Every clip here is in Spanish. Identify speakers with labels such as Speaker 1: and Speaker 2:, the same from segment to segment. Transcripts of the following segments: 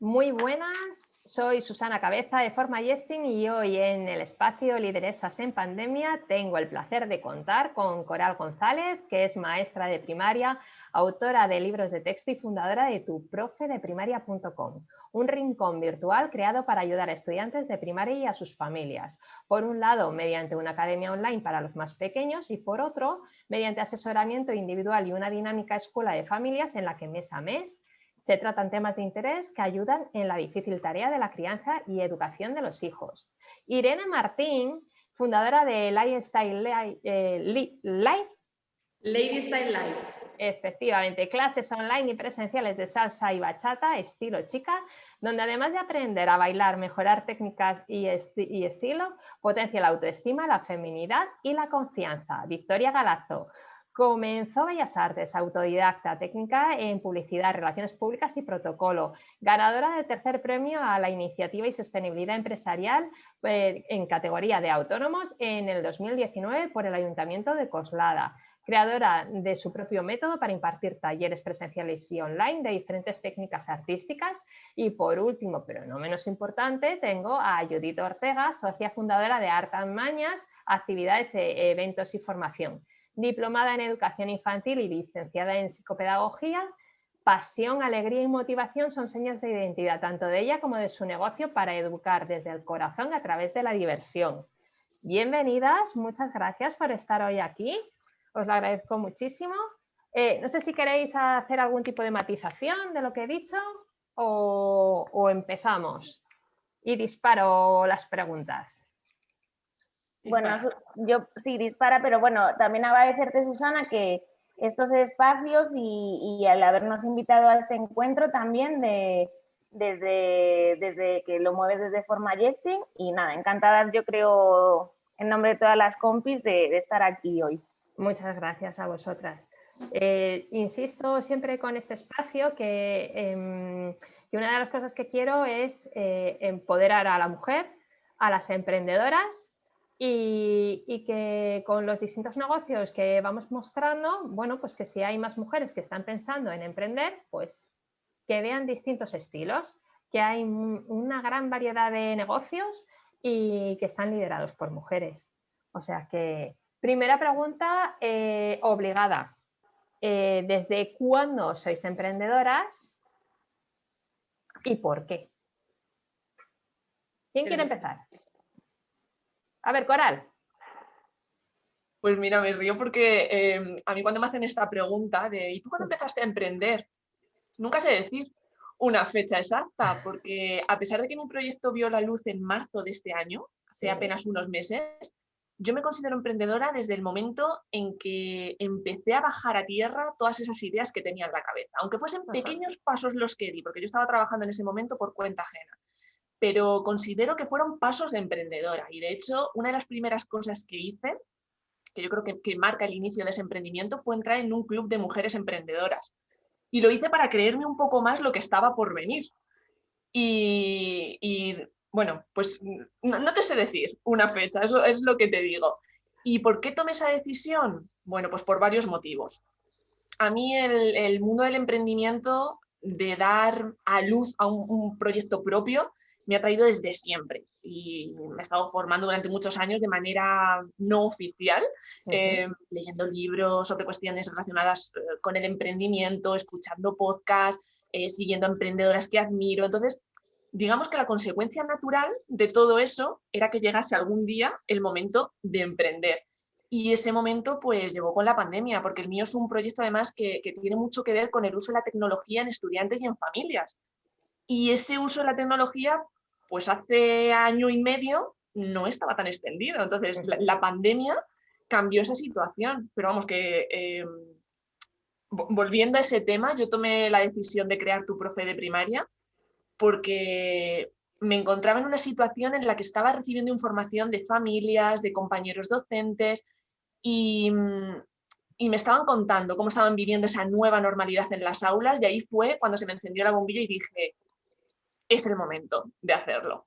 Speaker 1: Muy buenas, soy Susana Cabeza de FormaYesting y hoy en el espacio Lideresas en Pandemia tengo el placer de contar con Coral González, que es maestra de primaria, autora de libros de texto y fundadora de tuprofedeprimaria.com, un rincón virtual creado para ayudar a estudiantes de primaria y a sus familias. Por un lado, mediante una academia online para los más pequeños y por otro, mediante asesoramiento individual y una dinámica escuela de familias en la que mes a mes se tratan temas de interés que ayudan en la difícil tarea de la crianza y educación de los hijos. Irene Martín, fundadora de Lifestyle Life.
Speaker 2: Lady Style Life.
Speaker 1: Efectivamente, clases online y presenciales de salsa y bachata, estilo chica, donde además de aprender a bailar, mejorar técnicas y estilo, potencia la autoestima, la feminidad y la confianza. Victoria Galazo. Comenzó Bellas Artes, autodidacta, técnica en publicidad, relaciones públicas y protocolo, ganadora del tercer premio a la iniciativa y sostenibilidad empresarial en categoría de autónomos en el 2019 por el Ayuntamiento de Coslada, creadora de su propio método para impartir talleres presenciales y online de diferentes técnicas artísticas y por último, pero no menos importante, tengo a Judith Ortega, socia fundadora de Art and Mañas, actividades, eventos y formación. Diplomada en educación infantil y licenciada en psicopedagogía, pasión, alegría y motivación son señas de identidad tanto de ella como de su negocio para educar desde el corazón a través de la diversión. Bienvenidas, muchas gracias por estar hoy aquí, os lo agradezco muchísimo. No sé si queréis hacer algún tipo de matización de lo que he dicho o empezamos y disparo las preguntas.
Speaker 3: Bueno, yo sí, dispara, pero bueno, también agradecerte, Susana, que estos espacios y al habernos invitado a este encuentro también desde que lo mueves desde FormaYesting y nada, encantadas yo creo en nombre de todas las compis de estar aquí hoy.
Speaker 1: Muchas gracias a vosotras. Insisto siempre con este espacio que una de las cosas que quiero es empoderar a la mujer, a las emprendedoras y que con los distintos negocios que vamos mostrando, bueno, pues que si hay más mujeres que están pensando en emprender, pues que vean distintos estilos, que hay una gran variedad de negocios y que están liderados por mujeres. O sea que, primera pregunta obligada. ¿Desde cuándo sois emprendedoras y por qué? ¿Quién quiere empezar? A ver, Coral.
Speaker 4: Pues mira, me río porque a mí cuando me hacen esta pregunta de ¿y tú cuándo empezaste a emprender? Nunca sé decir una fecha exacta, porque a pesar de que mi proyecto vio la luz en marzo de este año, hace apenas unos meses, yo me considero emprendedora desde el momento en que empecé a bajar a tierra todas esas ideas que tenía en la cabeza, aunque fuesen pequeños pasos los que di, porque yo estaba trabajando en ese momento por cuenta ajena. Pero considero que fueron pasos de emprendedora y de hecho una de las primeras cosas que hice, que yo creo que marca el inicio de ese emprendimiento, fue entrar en un club de mujeres emprendedoras. Y lo hice para creerme un poco más lo que estaba por venir. Y bueno, pues no te sé decir una fecha, eso es lo que te digo. ¿Y por qué tomé esa decisión? Bueno, pues por varios motivos. A mí el mundo del emprendimiento, de dar a luz a un proyecto propio, me ha traído desde siempre y me he estado formando durante muchos años de manera no oficial, leyendo libros sobre cuestiones relacionadas con el emprendimiento, escuchando podcasts, siguiendo a emprendedoras que admiro. Entonces, digamos que la consecuencia natural de todo eso era que llegase algún día el momento de emprender. Y ese momento pues llegó con la pandemia, porque el mío es un proyecto además que tiene mucho que ver con el uso de la tecnología en estudiantes y en familias. Y ese uso de la tecnología, pues hace año y medio no estaba tan extendido. Entonces, la pandemia cambió esa situación. Pero vamos, que volviendo a ese tema, yo tomé la decisión de crear Tu Profe de Primaria porque me encontraba en una situación en la que estaba recibiendo información de familias, de compañeros docentes y me estaban contando cómo estaban viviendo esa nueva normalidad en las aulas y ahí fue cuando se me encendió la bombilla y dije, es el momento de hacerlo.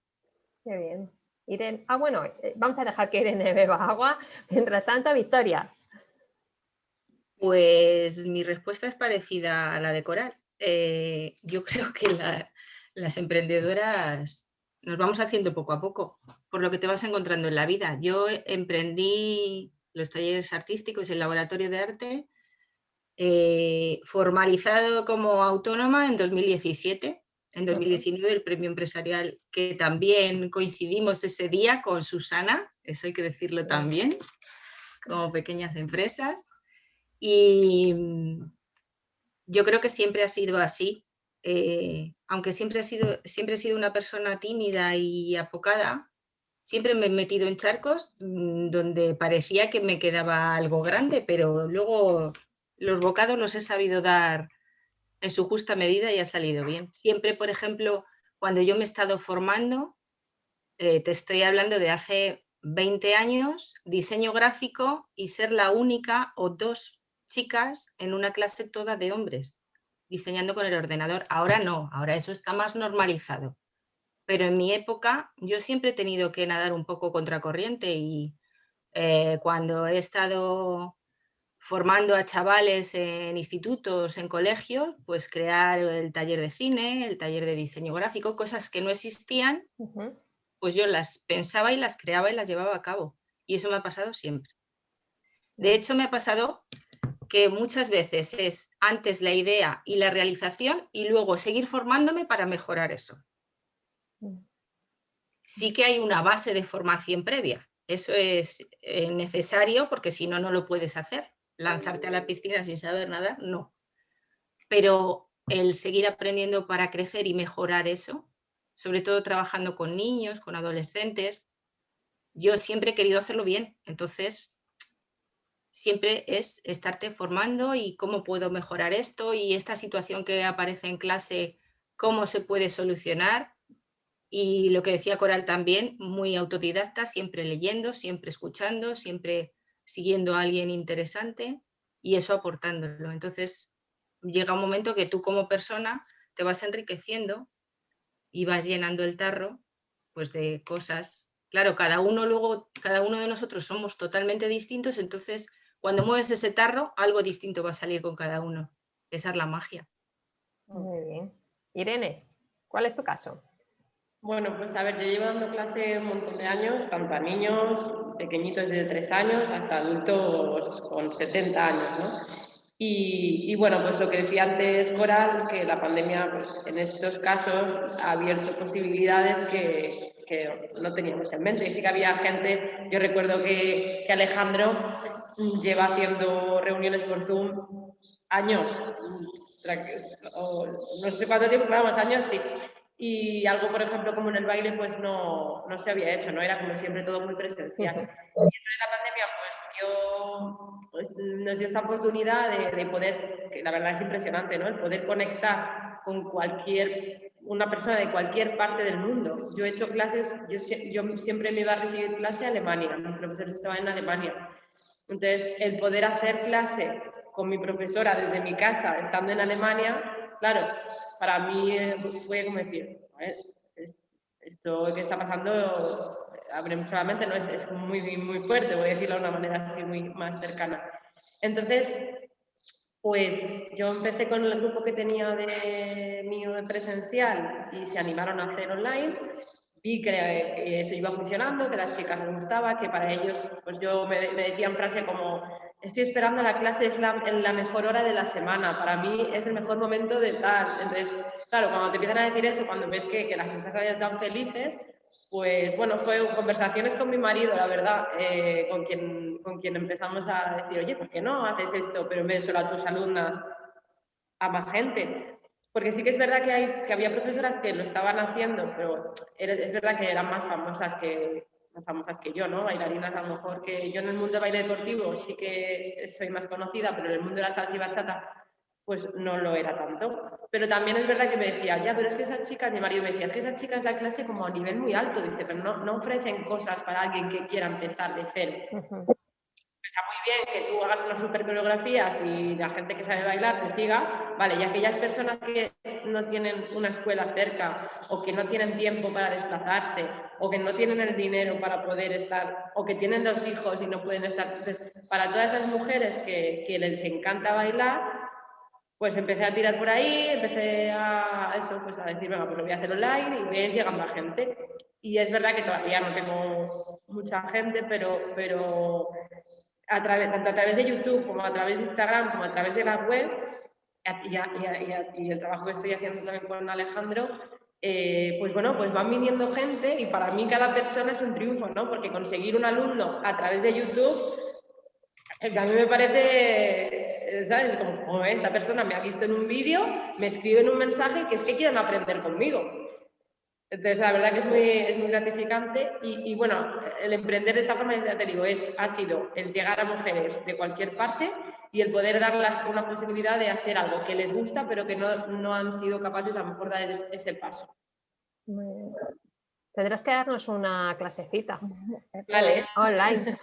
Speaker 1: Qué bien. Irene, bueno, vamos a dejar que Irene beba agua. Mientras tanto, Victoria.
Speaker 2: Pues mi respuesta es parecida a la de Coral. Yo creo que
Speaker 5: las emprendedoras nos vamos haciendo poco a poco, por lo que te vas encontrando en la vida. Yo emprendí los talleres artísticos y el laboratorio de arte formalizado como autónoma en 2017. En 2019 el premio empresarial, que también coincidimos ese día con Susana, eso hay que decirlo también, como pequeñas empresas. Y yo creo que siempre ha sido así. Aunque siempre he sido una persona tímida y apocada, siempre me he metido en charcos donde parecía que me quedaba algo grande, pero luego los bocados los he sabido dar en su justa medida y ha salido bien. Siempre, por ejemplo, cuando yo me he estado formando, te estoy hablando de hace 20 años, diseño gráfico y ser la única o dos chicas en una clase toda de hombres, diseñando con el ordenador. Ahora no, ahora eso está más normalizado. Pero en mi época yo siempre he tenido que nadar un poco contracorriente y cuando he estado formando a chavales en institutos, en colegios, pues crear el taller de cine, el taller de diseño gráfico, cosas que no existían, pues yo las pensaba y las creaba y las llevaba a cabo. Y eso me ha pasado siempre. De hecho, me ha pasado que muchas veces es antes la idea y la realización y luego seguir formándome para mejorar eso. Sí que hay una base de formación previa. Eso es necesario porque si no, no lo puedes hacer. Lanzarte a la piscina sin saber nadar, no. Pero el seguir aprendiendo para crecer y mejorar eso, sobre todo trabajando con niños, con adolescentes, yo siempre he querido hacerlo bien. Entonces, siempre es estarte formando y cómo puedo mejorar esto y esta situación que aparece en clase, cómo se puede solucionar. Y lo que decía Coral también, muy autodidacta, siempre leyendo, siempre escuchando, siempre siguiendo a alguien interesante y eso aportándolo. Entonces llega un momento que tú como persona te vas enriqueciendo y vas llenando el tarro pues de cosas. Claro, cada uno de nosotros somos totalmente distintos, entonces cuando mueves ese tarro, algo distinto va a salir con cada uno. Esa es la magia.
Speaker 1: Muy bien. Irene, ¿cuál es tu caso?
Speaker 2: Bueno, pues a ver, yo llevo dando clase un montón de años, tanto a niños pequeñitos de 3 años hasta adultos con 70 años, ¿no? Y bueno, pues lo que decía antes Coral, que la pandemia pues, en estos casos ha abierto posibilidades que no teníamos en mente. Y sí que había gente, yo recuerdo que Alejandro lleva haciendo reuniones por Zoom años, o no sé cuánto tiempo, pero vamos, años sí. Y algo, por ejemplo, como en el baile, pues no se había hecho, ¿no? Era como siempre todo muy presencial. Y entonces la pandemia, pues nos dio esta oportunidad de poder, que la verdad es impresionante, ¿no? El poder conectar con una persona de cualquier parte del mundo. Yo he hecho clases, yo siempre me iba a recibir clase a Alemania, mis profesores estaban en Alemania. Entonces, el poder hacer clase con mi profesora desde mi casa, estando en Alemania, claro, para mí fue como decir, esto que está pasando abre mucho la mente, ¿no? Es muy, muy fuerte, voy a decirlo de una manera así muy más cercana. Entonces, pues yo empecé con el grupo que tenía mío de presencial y se animaron a hacer online. Vi que eso iba funcionando, que a las chicas les gustaba, que para ellos, pues yo me decían frase como, estoy esperando la clase, es la mejor hora de la semana, para mí es el mejor momento de tal. Entonces, claro, cuando te empiezan a decir eso, cuando ves que las estás tan felices, pues bueno, fue conversaciones con mi marido, la verdad, con quien empezamos a decir, oye, ¿por qué no haces esto, pero en vez de solo a tus alumnas, a más gente? Porque sí que es verdad que había profesoras que lo estaban haciendo, pero es verdad que eran más famosas que yo, ¿no? Bailarinas a lo mejor que yo en el mundo de baile deportivo sí que soy más conocida, pero en el mundo de la salsa y bachata pues no lo era tanto. Pero también es verdad que me decía, ya, pero es que esas chicas, mi marido me decía, es que esas chicas da clase como a nivel muy alto, dice, pero no ofrecen cosas para alguien que quiera empezar de cero. Está muy bien que tú hagas unas super coreografías y la gente que sabe bailar te siga, vale, y aquellas personas que no tienen una escuela cerca o que no tienen tiempo para desplazarse o que no tienen el dinero para poder estar o que tienen los hijos y no pueden estar, entonces, para todas esas mujeres que les encanta bailar, pues empecé a tirar por ahí, empecé a eso, pues a decir, venga, pues lo voy a hacer online y voy a ir llegando a gente. Y es verdad que todavía no tengo mucha gente, pero tanto a través de YouTube como a través de Instagram, como a través de la web, y el trabajo que estoy haciendo también con Alejandro, pues bueno, pues van viniendo gente y para mí cada persona es un triunfo, ¿no? Porque conseguir un alumno a través de YouTube, a mí me parece, ¿sabes? Como, joder, esta persona me ha visto en un vídeo, me escribe en un mensaje que es que quieren aprender conmigo. Entonces, la verdad que es muy gratificante y bueno, el emprender de esta forma, ya te digo, ha sido el llegar a mujeres de cualquier parte y el poder darles una posibilidad de hacer algo que les gusta, pero que no han sido capaces a lo mejor de dar ese paso.
Speaker 1: Muy bien. Tendrás que darnos una clasecita.
Speaker 2: Vale.
Speaker 1: Online.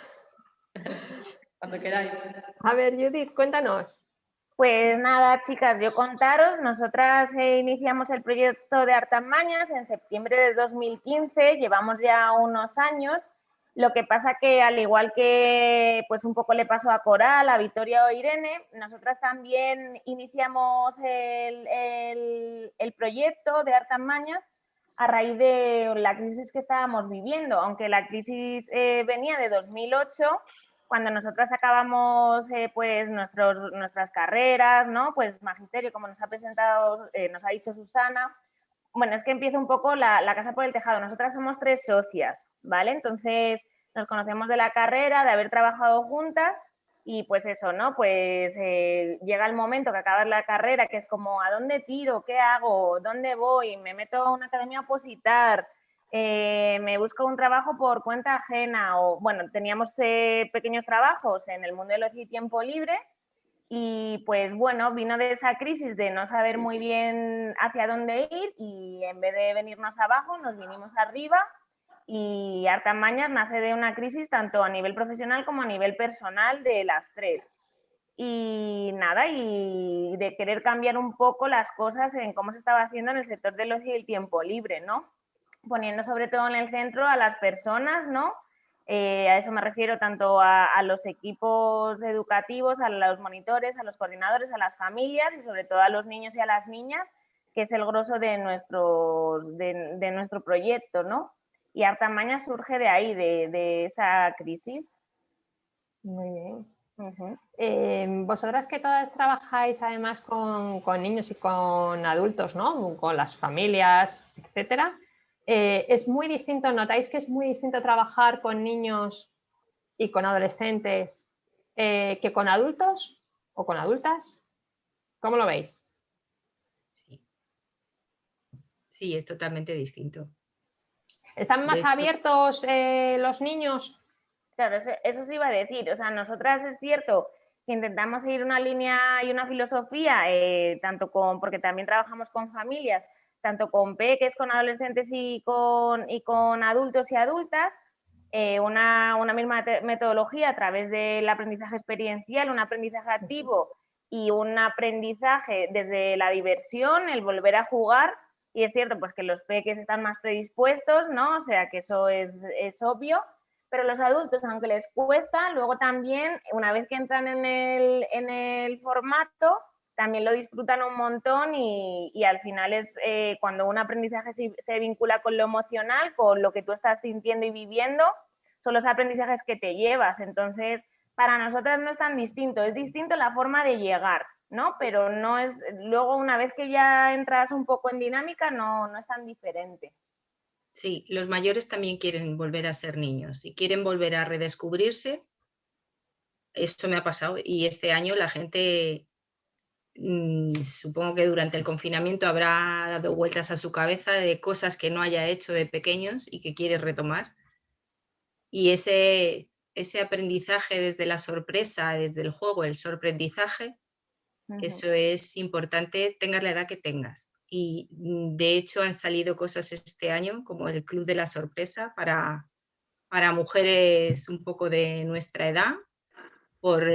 Speaker 2: Cuando queráis.
Speaker 1: A ver, Judith, cuéntanos.
Speaker 3: Pues nada, chicas, yo contaros, nosotras iniciamos el proyecto de Artamañas en septiembre de 2015, llevamos ya unos años, lo que pasa que al igual que pues un poco le pasó a Coral, a Victoria o Irene, nosotras también iniciamos el proyecto de Artamañas a raíz de la crisis que estábamos viviendo, aunque la crisis venía de 2008, cuando nosotras acabamos pues nuestras carreras, ¿no? Pues magisterio, como nos ha presentado, nos ha dicho Susana. Bueno, es que empieza un poco la casa por el tejado. Nosotras somos 3 socias, ¿vale? Entonces nos conocemos de la carrera, de haber trabajado juntas y pues eso, ¿no? Pues llega el momento que acabas la carrera, que es como, ¿a dónde tiro? ¿Qué hago? ¿Dónde voy? ¿Me meto a una academia a opositar? Me busco un trabajo por cuenta ajena o, bueno, teníamos pequeños trabajos en el mundo del ocio y tiempo libre y pues bueno, vino de esa crisis de no saber muy bien hacia dónde ir y en vez de venirnos abajo nos vinimos arriba y Artamañas nace de una crisis tanto a nivel profesional como a nivel personal de las 3. Y nada, y de querer cambiar un poco las cosas en cómo se estaba haciendo en el sector del ocio y el tiempo libre, ¿no? Poniendo sobre todo en el centro a las personas, ¿no? A eso me refiero tanto a los equipos educativos, a los monitores, a los coordinadores, a las familias y sobre todo a los niños y a las niñas, que es el grosso de nuestro proyecto, ¿no? Y Artamañas surge de ahí, de esa crisis.
Speaker 1: Muy bien. Vosotras que todas trabajáis además con niños y con adultos, ¿no? Con las familias, etcétera. Es muy distinto, ¿notáis que es muy distinto trabajar con niños y con adolescentes que con adultos o con adultas? ¿Cómo lo veis?
Speaker 5: Sí, es totalmente distinto.
Speaker 1: ¿Están más abiertos los niños?
Speaker 3: Claro, eso se iba a decir. O sea, nosotras es cierto que intentamos seguir una línea y una filosofía, porque también trabajamos con familias, tanto con peques, con adolescentes y con adultos y adultas, una misma metodología a través del aprendizaje experiencial, un aprendizaje activo y un aprendizaje desde la diversión, el volver a jugar. Y es cierto pues que los peques están más predispuestos, ¿no? O sea que eso es obvio. Pero los adultos, aunque les cuesta, luego también, una vez que entran en el formato, también lo disfrutan un montón y al final es cuando un aprendizaje se vincula con lo emocional, con lo que tú estás sintiendo y viviendo, son los aprendizajes que te llevas. Entonces, para nosotras no es tan distinto, es distinto la forma de llegar, ¿no? Pero no es, luego una vez que ya entras un poco en dinámica, no es tan diferente.
Speaker 5: Sí, los mayores también quieren volver a ser niños y quieren volver a redescubrirse. Esto me ha pasado y este año la gente, supongo que durante el confinamiento habrá dado vueltas a su cabeza de cosas que no haya hecho de pequeños y que quiere retomar. Y ese aprendizaje desde la sorpresa, desde el juego, el sorprendizaje, eso es importante, tengas la edad que tengas. Y de hecho han salido cosas este año como el Club de la Sorpresa para mujeres un poco de nuestra edad, por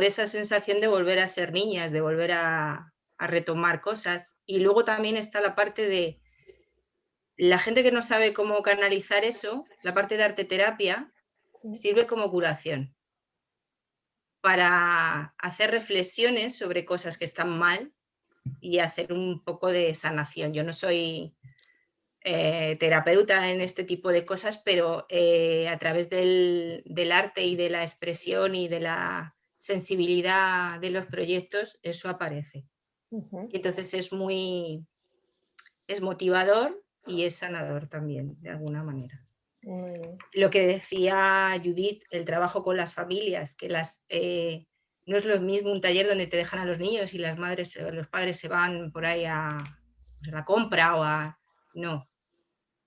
Speaker 5: esa sensación de volver a ser niñas, de volver a retomar cosas. Y luego también está la parte de la gente que no sabe cómo canalizar eso, la parte de arteterapia, sirve como curación para hacer reflexiones sobre cosas que están mal y hacer un poco de sanación. Yo no soy terapeuta en este tipo de cosas, pero a través del arte y de la expresión y de la sensibilidad de los proyectos, eso aparece. Y entonces es motivador y es sanador también, de alguna manera. Lo que decía Judith, el trabajo con las familias, que no es lo mismo un taller donde te dejan a los niños y las madres, los padres se van por ahí a la compra no.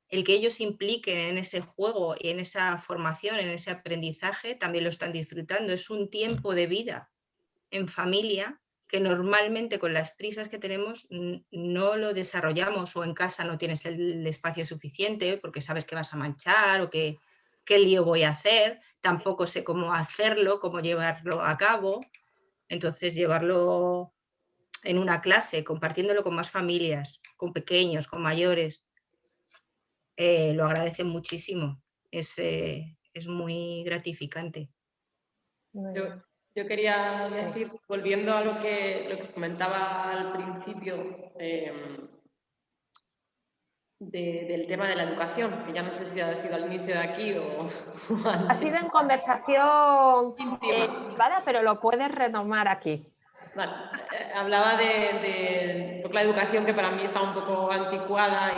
Speaker 5: El que ellos se impliquen en ese juego y en esa formación, en ese aprendizaje, también lo están disfrutando. Es un tiempo de vida en familia que normalmente con las prisas que tenemos no lo desarrollamos, o en casa no tienes el espacio suficiente porque sabes que vas a manchar o qué lío voy a hacer, tampoco sé cómo hacerlo, cómo llevarlo a cabo. Entonces llevarlo en una clase, compartiéndolo con más familias, con pequeños, con mayores, lo agradecen muchísimo. Es muy gratificante.
Speaker 2: Yo quería decir, volviendo a lo que comentaba al principio del tema de la educación, que ya no sé si ha sido al inicio de aquí o antes.
Speaker 1: Ha sido en conversación
Speaker 2: íntima,
Speaker 1: pero lo puedes retomar aquí.
Speaker 2: Vale. Hablaba de la educación, que para mí está un poco anticuada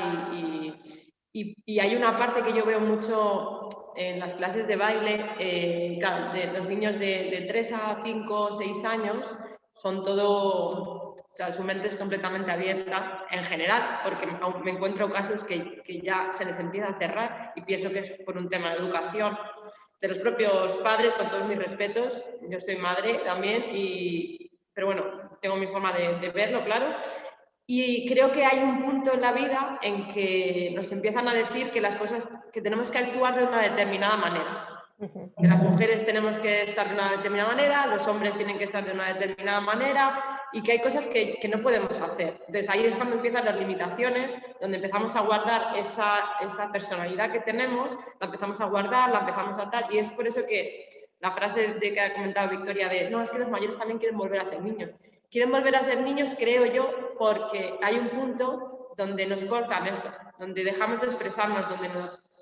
Speaker 2: y hay una parte que yo veo mucho en las clases de baile, claro, de los niños de 3 a 5 o 6 años, son todo, o sea, su mente es completamente abierta en general, porque me encuentro casos que ya se les empieza a cerrar y pienso que es por un tema de educación de los propios padres, con todos mis respetos. Yo soy madre también, pero bueno, tengo mi forma de verlo, claro. Y creo que hay un punto en la vida en que nos empiezan a decir que las cosas, que tenemos que actuar de una determinada manera. Que las mujeres tenemos que estar de una determinada manera, los hombres tienen que estar de una determinada manera y que hay cosas que no podemos hacer. Entonces ahí es cuando empiezan las limitaciones, donde empezamos a guardar esa personalidad que tenemos, la empezamos a guardar, la empezamos a tal, y es por eso que la frase que ha comentado Victoria de no, es que los mayores también quieren volver a ser niños. Quieren volver a ser niños, creo yo, porque hay un punto donde nos cortan eso, donde dejamos de expresarnos,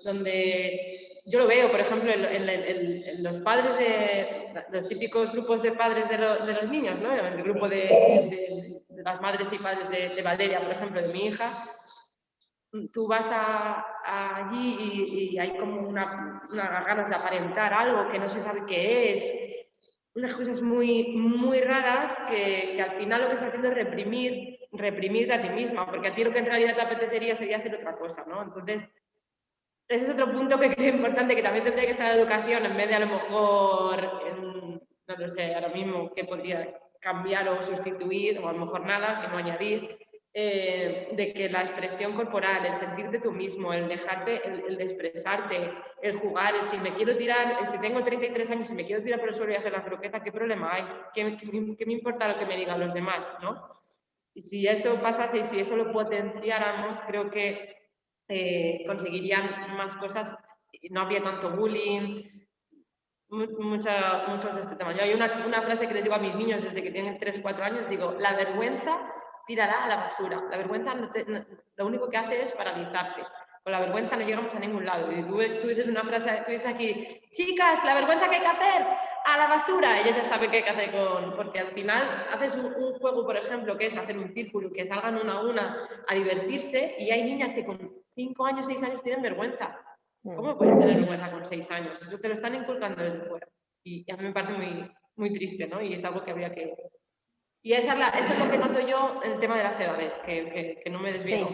Speaker 2: donde yo lo veo, por ejemplo, en los padres de los típicos grupos de padres de los niños, ¿no? El grupo de las madres y padres de Valeria, por ejemplo, de mi hija. Tú vas allí y hay como unas ganas de aparentar algo que no se sabe qué es, unas cosas muy, muy raras que al final lo que estás haciendo es reprimirte a ti misma, porque a ti lo que en realidad te apetecería sería hacer otra cosa, ¿no? Entonces, ese es otro punto que creo importante, que también tendría que estar en la educación, en vez de a lo mejor, no lo sé, ahora mismo qué podría cambiar o sustituir, o a lo mejor nada, sino añadir, de que la expresión corporal, el sentirte tú mismo, el dejarte, el expresarte, el jugar, el si me quiero tirar, si tengo 33 años y me quiero tirar por el suelo y hacer la croqueta, ¿qué problema hay? ¿Qué me importa lo que me digan los demás, ¿no? Y si eso pasase y si eso lo potenciáramos, creo que conseguirían más cosas, no habría tanto bullying, muchos de este tema. Yo hay una frase que les digo a mis niños desde que tienen 3 o 4 años, digo, la vergüenza tírala a la basura. La vergüenza lo único que hace es paralizarte. Con la vergüenza no llegamos a ningún lado. Y tú dices una frase, tú dices aquí, chicas, la vergüenza que hay que hacer a la basura. Ella ya sabe qué hay que hacer porque al final haces un juego, por ejemplo, que es hacer un círculo, que salgan una a una a divertirse, y hay niñas que con 5 años, 6 años tienen vergüenza. ¿Cómo puedes tener vergüenza con 6 años? Eso te lo están inculcando desde fuera. Y a mí me parece muy, muy triste, ¿no? Y es algo que habría que... Y eso es lo que noto yo en el tema de las edades, que no me desvío.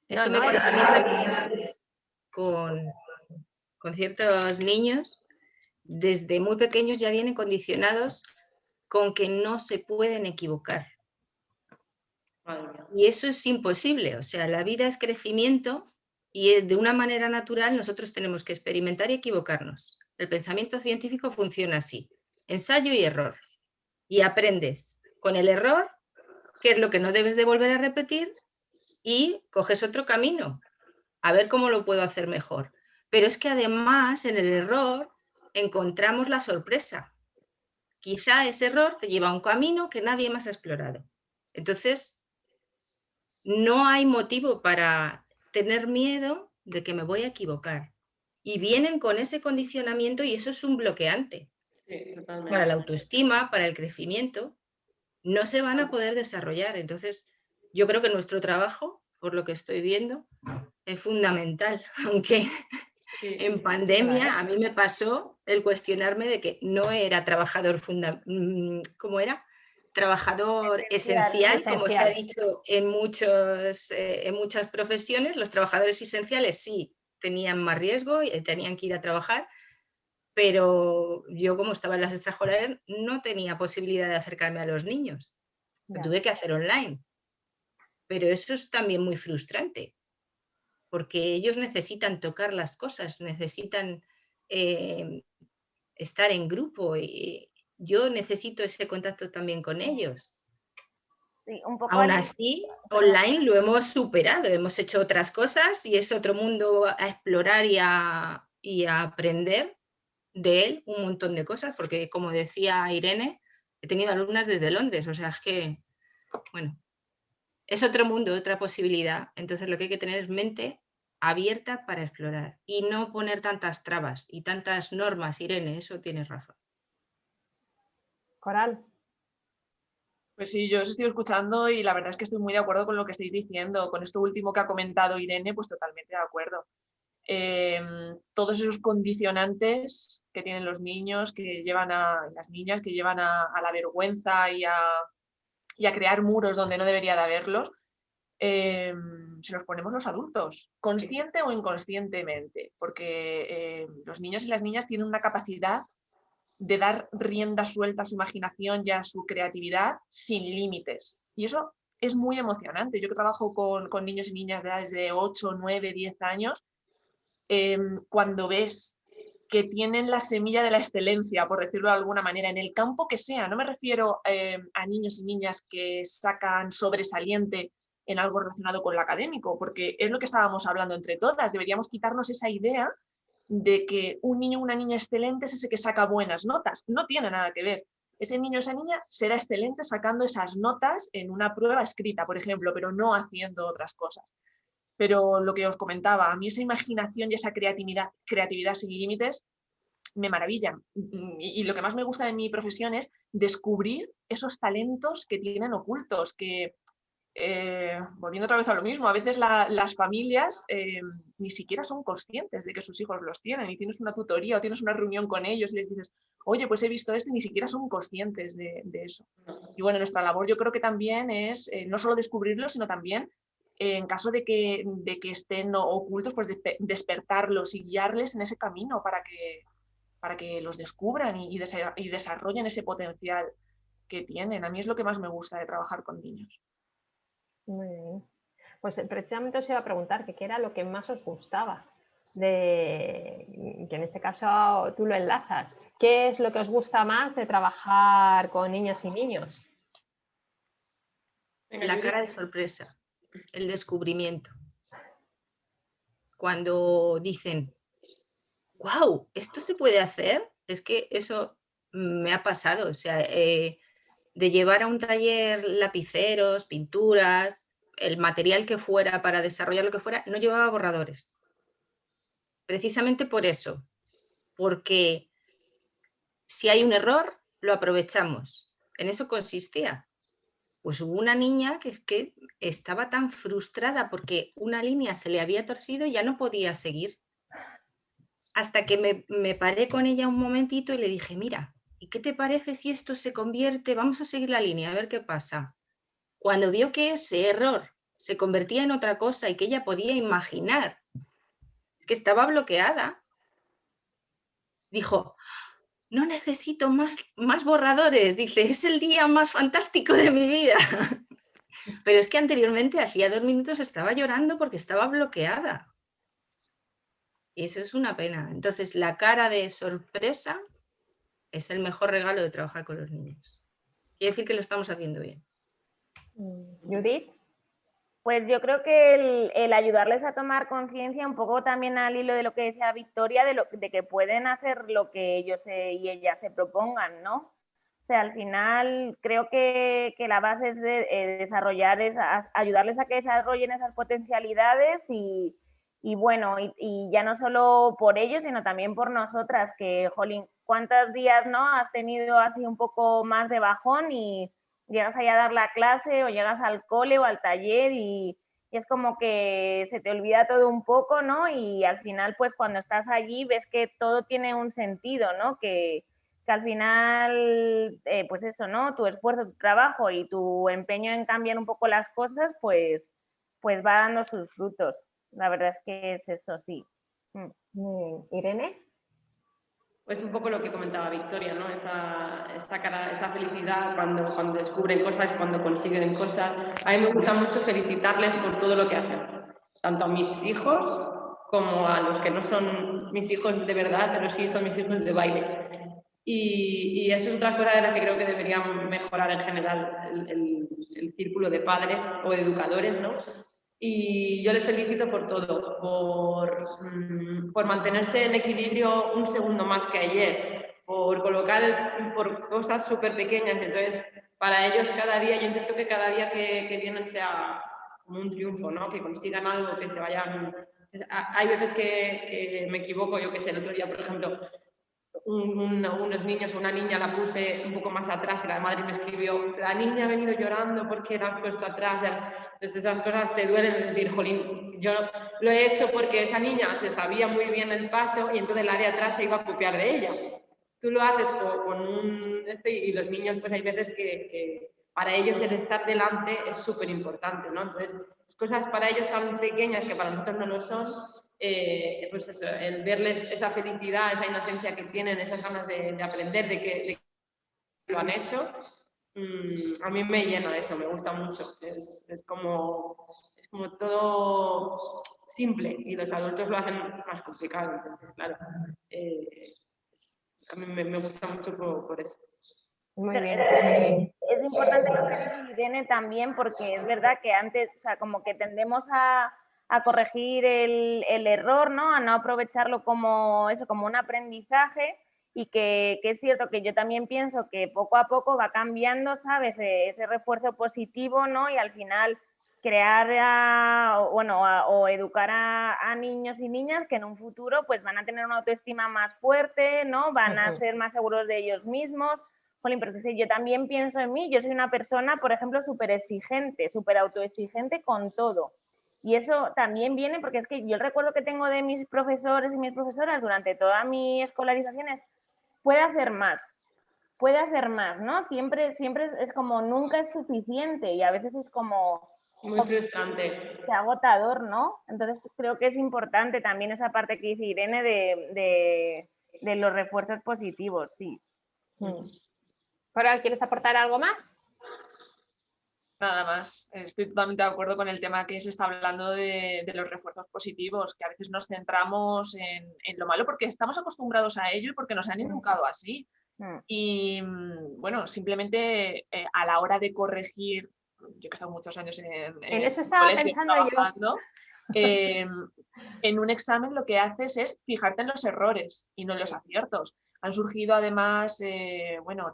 Speaker 5: Eso me pasa a mí con ciertos niños. Desde muy pequeños ya vienen condicionados con que no se pueden equivocar. Y eso es imposible. O sea, la vida es crecimiento y de una manera natural nosotros tenemos que experimentar y equivocarnos. El pensamiento científico funciona así: ensayo y error. Y aprendes con el error qué es lo que no debes de volver a repetir y coges otro camino, a ver cómo lo puedo hacer mejor. Pero es que además en el error encontramos la sorpresa. quizá ese error te lleva a un camino que nadie más ha explorado. Entonces, no hay motivo para tener miedo de que me voy a equivocar. Y vienen con ese condicionamiento y eso es un bloqueante.
Speaker 2: Sí,
Speaker 5: Para
Speaker 2: totalmente.
Speaker 5: la autoestima, para el crecimiento, no se van a poder desarrollar. Entonces, yo creo que nuestro trabajo, por lo que estoy viendo, es fundamental. Aunque
Speaker 2: Sí.
Speaker 5: en pandemia a mí me pasó el cuestionarme de que no era trabajador ¿cómo era? Trabajador esencial, como se ha dicho en muchas profesiones. Los trabajadores esenciales sí tenían más riesgo y tenían que ir a trabajar, pero yo, como estaba en las extraescolares, no tenía posibilidad de acercarme a los niños. Lo tuve que hacer online. Pero eso es también muy frustrante, porque ellos necesitan tocar las cosas, necesitan estar en grupo, y yo necesito ese contacto también con ellos.
Speaker 3: Sí, un poco
Speaker 5: Aún así, online lo hemos superado, hemos hecho otras cosas y es otro mundo a explorar y a aprender de él un montón de cosas, porque como decía Irene, he tenido alumnas desde Londres, o sea, es que, bueno, es otro mundo, otra posibilidad. Entonces lo que hay que tener es mente abierta para explorar y no poner tantas trabas y tantas normas, Irene, eso tienes razón.
Speaker 1: Coral.
Speaker 4: Pues sí, yo os estoy escuchando y la verdad es que estoy muy de acuerdo con lo que estáis diciendo. Con esto último que ha comentado Irene, pues totalmente de acuerdo. Todos esos condicionantes que tienen los niños, que llevan a las niñas, que llevan a la vergüenza y a crear muros donde no debería de haberlos, se los ponemos los adultos, consciente o inconscientemente, porque los niños y las niñas tienen una capacidad de dar rienda suelta a su imaginación y a su creatividad sin límites. Y eso es muy emocionante. Yo que trabajo con niños y niñas de edades de 8, 9, 10 años, cuando ves que tienen la semilla de la excelencia, por decirlo de alguna manera, en el campo que sea, no me refiero a niños y niñas que sacan sobresaliente en algo relacionado con lo académico, porque es lo que estábamos hablando entre todas, deberíamos quitarnos esa idea de que un niño o una niña excelente es ese que saca buenas notas. No tiene nada que ver. Ese niño o esa niña será excelente sacando esas notas en una prueba escrita, por ejemplo, pero no haciendo otras cosas. Pero lo que os comentaba, a mí esa imaginación y esa creatividad sin límites me maravillan. Y lo que más me gusta de mi profesión es descubrir esos talentos que tienen ocultos, que volviendo otra vez a lo mismo, a veces las familias ni siquiera son conscientes de que sus hijos los tienen, y tienes una tutoría o tienes una reunión con ellos y les dices, oye, pues he visto esto, y ni siquiera son conscientes de eso. Y bueno, nuestra labor yo creo que también es no solo descubrirlos, sino también en caso de que estén ocultos, pues despertarlos y guiarles en ese camino para que los descubran y desarrollen ese potencial que tienen. A mí es lo que más me gusta de trabajar con niños.
Speaker 1: Muy bien. Pues precisamente os iba a preguntar que qué era lo que más os gustaba, que en este caso tú lo enlazas. ¿Qué es lo que os gusta más de trabajar con niñas y niños?
Speaker 5: La cara de sorpresa, el descubrimiento. Cuando dicen, wow, ¿esto se puede hacer? Es que eso me ha pasado, o sea, de llevar a un taller lapiceros, pinturas, el material que fuera para desarrollar lo que fuera, no llevaba borradores. Precisamente por eso, porque si hay un error, lo aprovechamos. En eso consistía. Pues hubo una niña que estaba tan frustrada porque una línea se le había torcido y ya no podía seguir. Hasta que me paré con ella un momentito y le dije, mira, ¿y qué te parece si esto se convierte? Vamos a seguir la línea, a ver qué pasa. Cuando vio que ese error se convertía en otra cosa y que ella podía imaginar, es que estaba bloqueada, dijo, no necesito más borradores, dice, es el día más fantástico de mi vida. Pero es que anteriormente, hacía 2 minutos, estaba llorando porque estaba bloqueada. Y eso es una pena. Entonces, la cara de sorpresa es el mejor regalo de trabajar con los niños. Quiere decir que lo estamos haciendo bien.
Speaker 1: Judith.
Speaker 3: Pues yo creo que el ayudarles a tomar conciencia, un poco también al hilo de lo que decía Victoria, de que pueden hacer lo que ellos y ellas se propongan, ¿no? O sea, al final creo que la base es de desarrollar, ayudarles a que desarrollen esas potencialidades y bueno, y ya no solo por ellos, sino también por nosotras, que, jolín, ¿cuántos días no has tenido así un poco más de bajón y llegas ahí a dar la clase o llegas al cole o al taller y es como que se te olvida todo un poco, ¿no? Y al final, pues cuando estás allí ves que todo tiene un sentido, ¿no? Que al final, pues eso, ¿no? Tu esfuerzo, tu trabajo y tu empeño en cambiar un poco las cosas, pues va dando sus frutos. La verdad es que es eso, sí.
Speaker 1: Irene.
Speaker 2: Pues un poco lo que comentaba Victoria, ¿no? Esa felicidad cuando descubren cosas, cuando consiguen cosas. A mí me gusta mucho felicitarles por todo lo que hacen, tanto a mis hijos como a los que no son mis hijos de verdad, pero sí son mis hijos de baile. Y eso es otra cosa de la que creo que deberían mejorar en general el círculo de padres o de educadores, ¿no? Y yo les felicito por todo, por mantenerse en equilibrio un segundo más que ayer, por cosas súper pequeñas. Entonces, para ellos cada día, yo intento que cada día que vienen sea como un triunfo, ¿no? Que consigan algo, que se vayan... Hay veces que me equivoco, yo que sé, el otro día, por ejemplo, unos niños o una niña la puse un poco más atrás y la madre me escribió, la niña ha venido llorando porque la has puesto atrás. Entonces esas cosas te duelen, decir, jolín, yo lo he hecho porque esa niña se sabía muy bien el paso y entonces la de atrás se iba a copiar de ella. Tú lo haces y los niños, pues hay veces que para ellos el estar delante es súper importante, ¿no? Entonces, cosas para ellos tan pequeñas que para nosotros no lo son, pues eso, el verles esa felicidad, esa inocencia que tienen, esas ganas de aprender, de que lo han hecho, a mí me llena eso, me gusta mucho. Es como todo simple y los adultos lo hacen más complicado. Entonces, claro, a mí me gusta mucho por eso.
Speaker 1: Muy bien.
Speaker 3: Es importante lo que dice Irene también, porque es verdad que antes, o sea, como que tendemos a corregir el error, ¿no? A no aprovecharlo como eso, como un aprendizaje, y que es cierto que yo también pienso que poco a poco va cambiando, ¿sabes? Ese refuerzo positivo, ¿no? Y al final crear o educar a niños y niñas que en un futuro pues van a tener una autoestima más fuerte, ¿no? Van a ser más seguros de ellos mismos. Jolín, porque es que yo también pienso en mí, yo soy una persona, por ejemplo, súper exigente, súper autoexigente con todo. Y eso también viene porque es que yo el recuerdo que tengo de mis profesores y mis profesoras durante toda mi escolarización es, puede hacer más, ¿no? Siempre es como, nunca es suficiente y a veces es como...
Speaker 2: Muy frustrante.
Speaker 3: Agotador, ¿no? Entonces creo que es importante también esa parte que dice Irene de los refuerzos positivos, sí.
Speaker 1: Coral, ¿quieres aportar algo más?
Speaker 4: Nada más, estoy totalmente de acuerdo con el tema que se está hablando de los refuerzos positivos, que a veces nos centramos en lo malo porque estamos acostumbrados a ello y porque nos han educado así. Y bueno, simplemente a la hora de corregir, yo que he estado muchos años en
Speaker 1: eso estaba pensando
Speaker 4: trabajando, en un examen lo que haces es fijarte en los errores y no en los aciertos. Han surgido además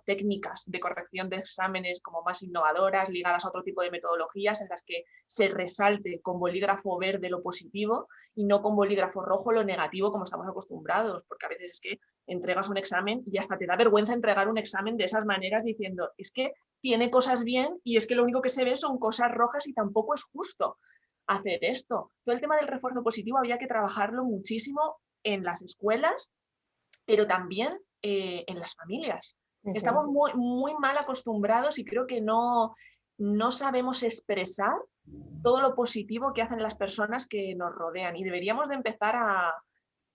Speaker 4: técnicas de corrección de exámenes como más innovadoras, ligadas a otro tipo de metodologías en las que se resalte con bolígrafo verde lo positivo y no con bolígrafo rojo lo negativo como estamos acostumbrados, porque a veces es que entregas un examen y hasta te da vergüenza entregar un examen de esas maneras diciendo, es que tiene cosas bien y es que lo único que se ve son cosas rojas y tampoco es justo hacer esto. Todo el tema del refuerzo positivo había que trabajarlo muchísimo en las escuelas, pero también en las familias. Estamos muy, muy mal acostumbrados y creo que no sabemos expresar todo lo positivo que hacen las personas que nos rodean y deberíamos de empezar a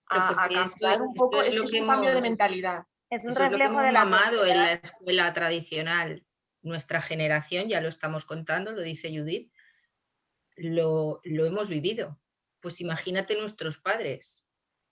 Speaker 4: cambiar un poco, es un cambio de mentalidad.
Speaker 3: Es un
Speaker 5: reflejo
Speaker 3: reflejo de la
Speaker 5: mamado
Speaker 3: sociedad.
Speaker 5: en la escuela tradicional. Nuestra generación, ya lo estamos contando, lo dice Judith, lo hemos vivido. Pues imagínate nuestros padres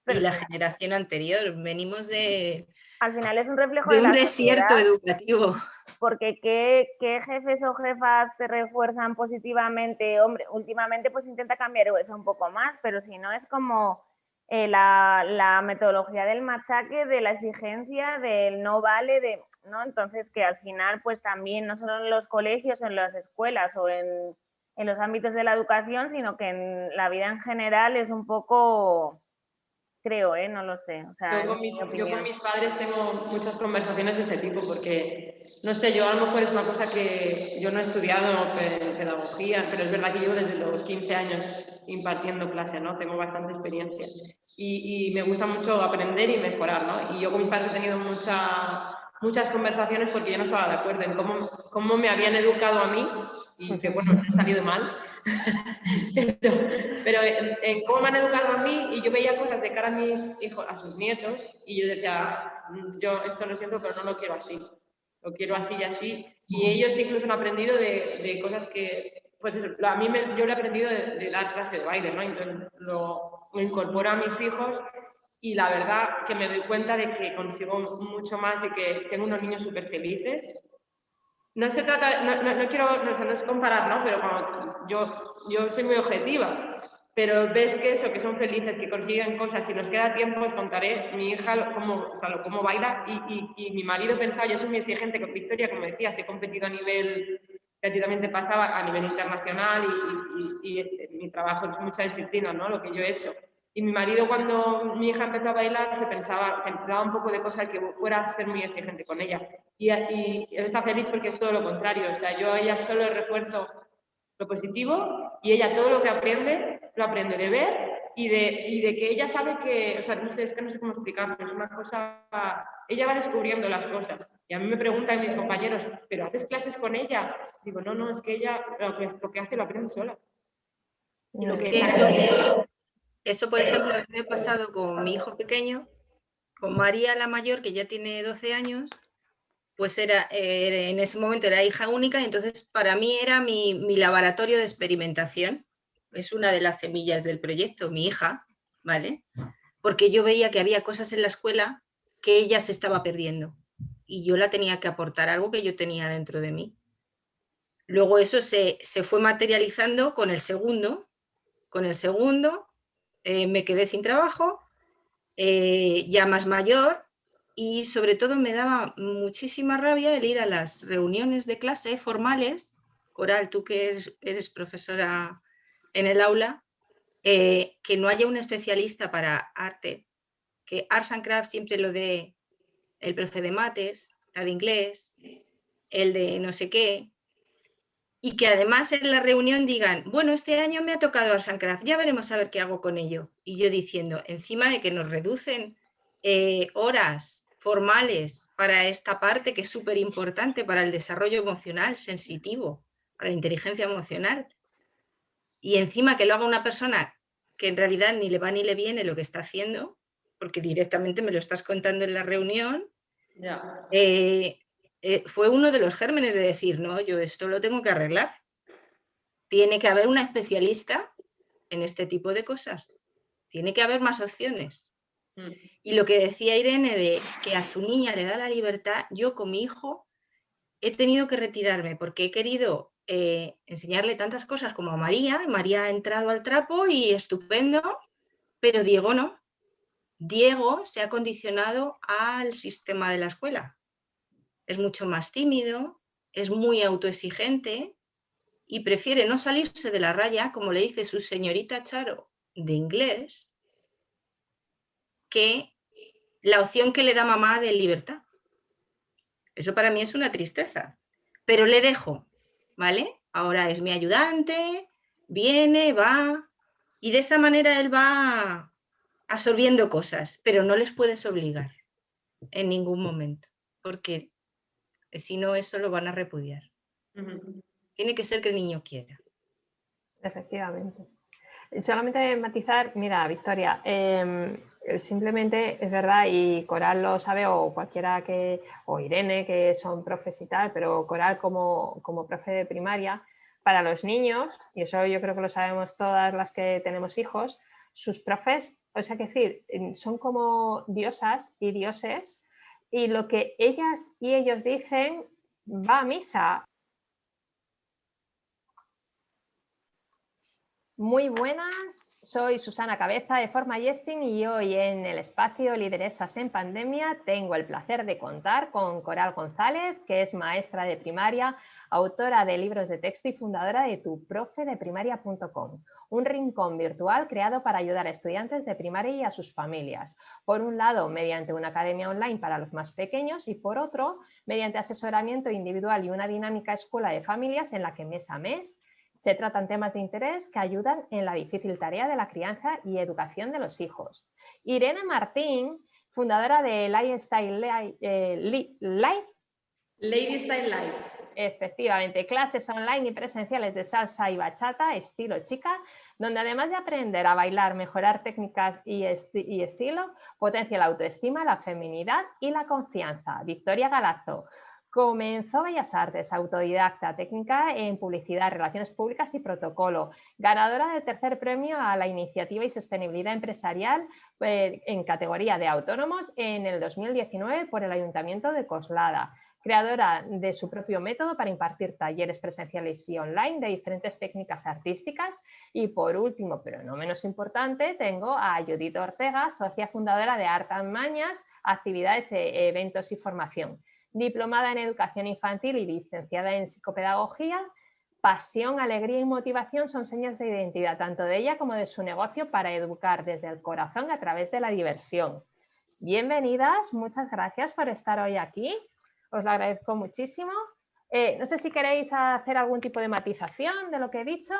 Speaker 5: y la generación anterior. Venimos de...
Speaker 3: Al final es un reflejo
Speaker 5: de
Speaker 3: de
Speaker 5: un
Speaker 3: la
Speaker 5: desierto
Speaker 3: sociedad,
Speaker 5: educativo.
Speaker 3: Porque ¿qué jefes o jefas te refuerzan positivamente? Hombre, últimamente pues intenta cambiar eso un poco más, pero si no es como la metodología del machaque, de la exigencia, del no vale, ¿no? Entonces que al final pues también no solo en los colegios, en las escuelas o en los ámbitos de la educación, sino que en la vida en general es un poco, creo, no lo sé. O sea,
Speaker 2: yo con mis padres tengo muchas conversaciones de este tipo porque, no sé, yo a lo mejor es una cosa que yo no he estudiado pedagogía, pero es verdad que llevo desde los 15 años impartiendo clase, ¿no? Tengo bastante experiencia y me gusta mucho aprender y mejorar, ¿no? Y yo con mis padres he tenido muchas conversaciones porque yo no estaba de acuerdo en cómo me habían educado a mí y que, bueno, he salido mal, pero en cómo me han educado a mí y yo veía cosas de cara a mis hijos, a sus nietos y yo decía, yo esto lo siento, pero no lo quiero así, lo quiero así y así. Y ellos incluso han aprendido de cosas que, pues eso, a mí yo lo he aprendido de dar clase de baile, ¿no? Entonces lo incorporo a mis hijos y la verdad que me doy cuenta de que consigo mucho más y que tengo unos niños súper felices. No se trata, no quiero, no es comparar, ¿no? Pero cuando yo soy muy objetiva, pero ves que eso, que son felices, que consiguen cosas, si nos queda tiempo os contaré mi hija cómo baila y mi marido pensaba, yo soy muy exigente con Victoria, como decías, he competido a nivel, que a ti también te pasaba, a nivel internacional y mi trabajo es mucha disciplina, ¿no? Lo que yo he hecho. Y mi marido, cuando mi hija empezó a bailar, se pensaba un poco de cosas que fuera a ser muy exigente con ella. Y él está feliz porque es todo lo contrario. O sea, yo a ella solo refuerzo lo positivo y ella todo lo que aprende, lo aprende de ver y de que ella sabe que, o sea, no sé, es que no sé cómo explicarlo, es una cosa, ella va descubriendo las cosas. Y a mí me preguntan mis compañeros, ¿pero haces clases con ella? Digo, no, es que ella lo que hace lo aprende sola. Y lo que
Speaker 5: eso, por ejemplo, a mí me ha pasado con mi hijo pequeño, con María la mayor, que ya tiene 12 años, pues en ese momento era hija única, y entonces para mí era mi laboratorio de experimentación. Es una de las semillas del proyecto, mi hija, ¿vale? Porque yo veía que había cosas en la escuela que ella se estaba perdiendo y yo la tenía que aportar, algo que yo tenía dentro de mí. Luego eso se fue materializando con el segundo. Con el segundo me quedé sin trabajo, ya más mayor, y sobre todo me daba muchísima rabia el ir a las reuniones de clase formales. Coral, tú que eres profesora en el aula, que no haya un especialista para arte, que Arts and Crafts siempre lo dé el profe de mates, la de inglés, el de no sé qué, y que además en la reunión digan, bueno, este año me ha tocado Arts and Crafts, ya veremos a ver qué hago con ello. Y yo diciendo, encima de que nos reducen horas formales para esta parte que es súper importante para el desarrollo emocional, sensitivo, para la inteligencia emocional, y encima que lo haga una persona que en realidad ni le va ni le viene lo que está haciendo, porque directamente me lo estás contando en la reunión, fue uno de los gérmenes de decir, no, yo esto lo tengo que arreglar. Tiene que haber una especialista en este tipo de cosas. Tiene que haber más opciones. Y lo que decía Irene de que a su niña le da la libertad, yo con mi hijo he tenido que retirarme porque he querido enseñarle tantas cosas como a María. María ha entrado al trapo y estupendo, pero Diego no. Diego se ha condicionado al sistema de la escuela. Es mucho más tímido, es muy autoexigente y prefiere no salirse de la raya, como le dice su señorita Charo de inglés, que la opción que le da mamá de libertad. Eso para mí es una tristeza, pero le dejo, ¿vale? Ahora es mi ayudante, viene, va, y de esa manera él va absorbiendo cosas, pero no les puedes obligar en ningún momento, porque si no, eso lo van a repudiar. Tiene que ser que el niño quiera.
Speaker 1: Efectivamente. Solamente matizar, mira, Victoria, simplemente es verdad, y Coral lo sabe, o cualquiera o Irene, que son profes y tal, pero Coral como profe de primaria, para los niños, y eso yo creo que lo sabemos todas las que tenemos hijos, sus profes, o sea, que decir, son como diosas y dioses, y lo que ellas y ellos dicen va a misa. Muy buenas, soy Susana Cabeza de FormaYesting y hoy en el espacio Lideresas en Pandemia tengo el placer de contar con Coral González, que es maestra de primaria, autora de libros de texto y fundadora de tuprofedeprimaria.com, un rincón virtual creado para ayudar a estudiantes de primaria y a sus familias. Por un lado, mediante una academia online para los más pequeños y por otro, mediante asesoramiento individual y una dinámica escuela de familias en la que mes a mes se tratan temas de interés que ayudan en la difícil tarea de la crianza y educación de los hijos. Irene Martín, fundadora de Lifestyle Life.
Speaker 2: Lady Style Life.
Speaker 1: Efectivamente, clases online y presenciales de salsa y bachata, estilo chica, donde además de aprender a bailar, mejorar técnicas y estilo, potencia la autoestima, la feminidad y la confianza. Victoria Galazo. Comenzó Bellas Artes, autodidacta, técnica en publicidad, relaciones públicas y protocolo, ganadora del tercer premio a la iniciativa y sostenibilidad empresarial en categoría de autónomos en el 2019 por el Ayuntamiento de Coslada, creadora de su propio método para impartir talleres presenciales y online de diferentes técnicas artísticas y por último, pero no menos importante, tengo a Judith Ortega, socia fundadora de Artamañas, actividades, eventos y formación. Diplomada en Educación Infantil y licenciada en Psicopedagogía, pasión, alegría y motivación son señas de identidad tanto de ella como de su negocio para educar desde el corazón a través de la diversión. Bienvenidas, muchas gracias por estar hoy aquí, os lo agradezco muchísimo. No sé si queréis hacer algún tipo de matización de lo que he dicho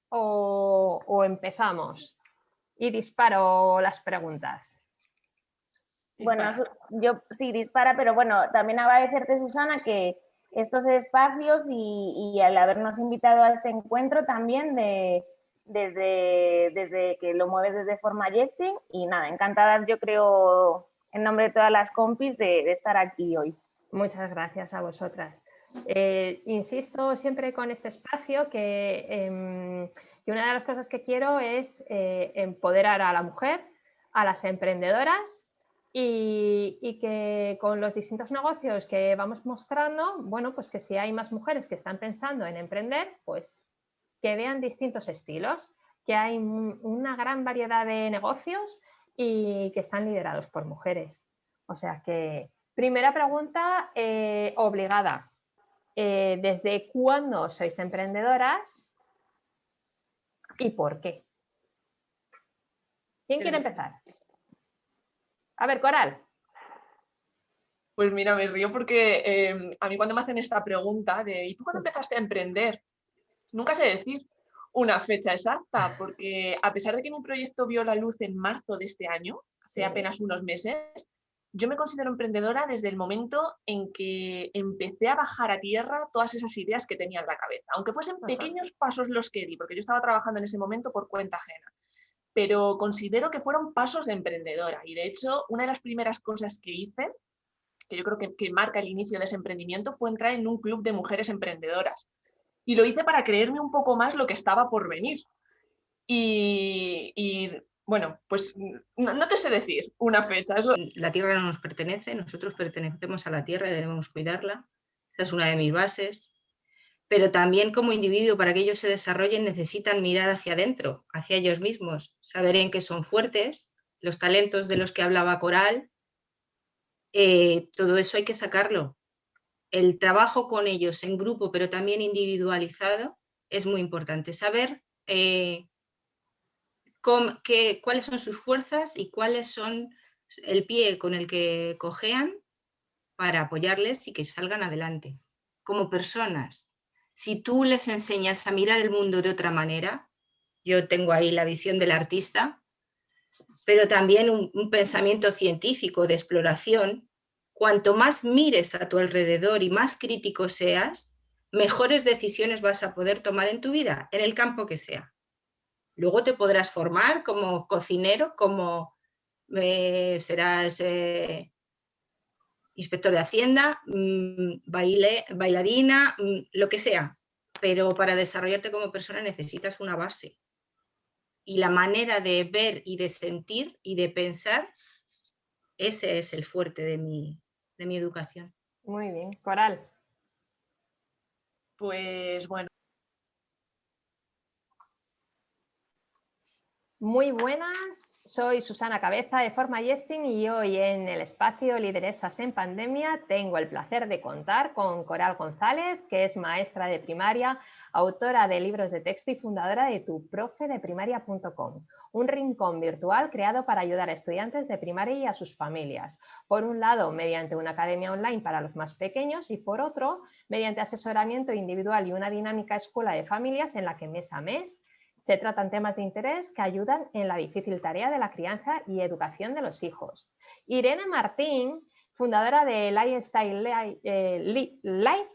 Speaker 1: o empezamos y disparo las preguntas.
Speaker 3: Bueno, yo sí dispara, pero bueno, también agradecerte, Susana, que estos espacios y al habernos invitado a este encuentro también desde que lo mueves desde FormaYesting y nada, encantada yo creo en nombre de todas las compis de estar aquí hoy.
Speaker 1: Muchas gracias a vosotras. Insisto siempre con este espacio que una de las cosas que quiero es empoderar a la mujer, a las emprendedoras y que con los distintos negocios que vamos mostrando, bueno, pues que si hay más mujeres que están pensando en emprender, pues que vean distintos estilos, que hay una gran variedad de negocios y que están liderados por mujeres. O sea que, primera pregunta obligada. ¿Desde cuándo sois emprendedoras y por qué? ¿Quién quiere empezar? A ver, Coral.
Speaker 4: Pues mira, me río porque a mí cuando me hacen esta pregunta de ¿y tú cuándo empezaste a emprender? Nunca sé decir una fecha exacta, porque a pesar de que mi proyecto vio la luz en marzo de este año, hace apenas unos meses, yo me considero emprendedora desde el momento en que empecé a bajar a tierra todas esas ideas que tenía en la cabeza, aunque fuesen pequeños pasos los que di, porque yo estaba trabajando en ese momento por cuenta ajena, pero considero que fueron pasos de emprendedora y de hecho una de las primeras cosas que hice, que yo creo que marca el inicio de ese emprendimiento, fue entrar en un club de mujeres emprendedoras. Y lo hice para creerme un poco más lo que estaba por venir. Y bueno, pues no te sé decir una fecha.
Speaker 5: La tierra no nos pertenece, nosotros pertenecemos a la tierra y debemos cuidarla. Esa es una de mis bases. Pero también como individuo, para que ellos se desarrollen, necesitan mirar hacia adentro, hacia ellos mismos, saber en qué son fuertes, los talentos de los que hablaba Coral, todo eso hay que sacarlo. El trabajo con ellos en grupo, pero también individualizado, es muy importante. Saber cuáles son sus fuerzas y cuáles son el pie con el que cojean para apoyarles y que salgan adelante. Como personas, si tú les enseñas a mirar el mundo de otra manera, yo tengo ahí la visión del artista, pero también un pensamiento científico de exploración. Cuanto más mires a tu alrededor y más crítico seas, mejores decisiones vas a poder tomar en tu vida, en el campo que sea. Luego te podrás formar como cocinero, como serás inspector de Hacienda, bailarina, lo que sea. Pero para desarrollarte como persona necesitas una base. Y la manera de ver y de sentir y de pensar, ese es el fuerte de mi educación.
Speaker 1: Muy bien, Coral.
Speaker 4: Pues bueno,
Speaker 1: Muy buenas, soy Susana Cabeza de FormaYesting y hoy en el espacio Lideresas en Pandemia tengo el placer de contar con Coral González, que es maestra de primaria, autora de libros de texto y fundadora de tuprofedeprimaria.com, un rincón virtual creado para ayudar a estudiantes de primaria y a sus familias. Por un lado, mediante una academia online para los más pequeños y por otro, mediante asesoramiento individual y una dinámica escuela de familias en la que mes a mes se tratan temas de interés que ayudan en la difícil tarea de la crianza y educación de los hijos. Irene Martín, fundadora de Lifestyle Life.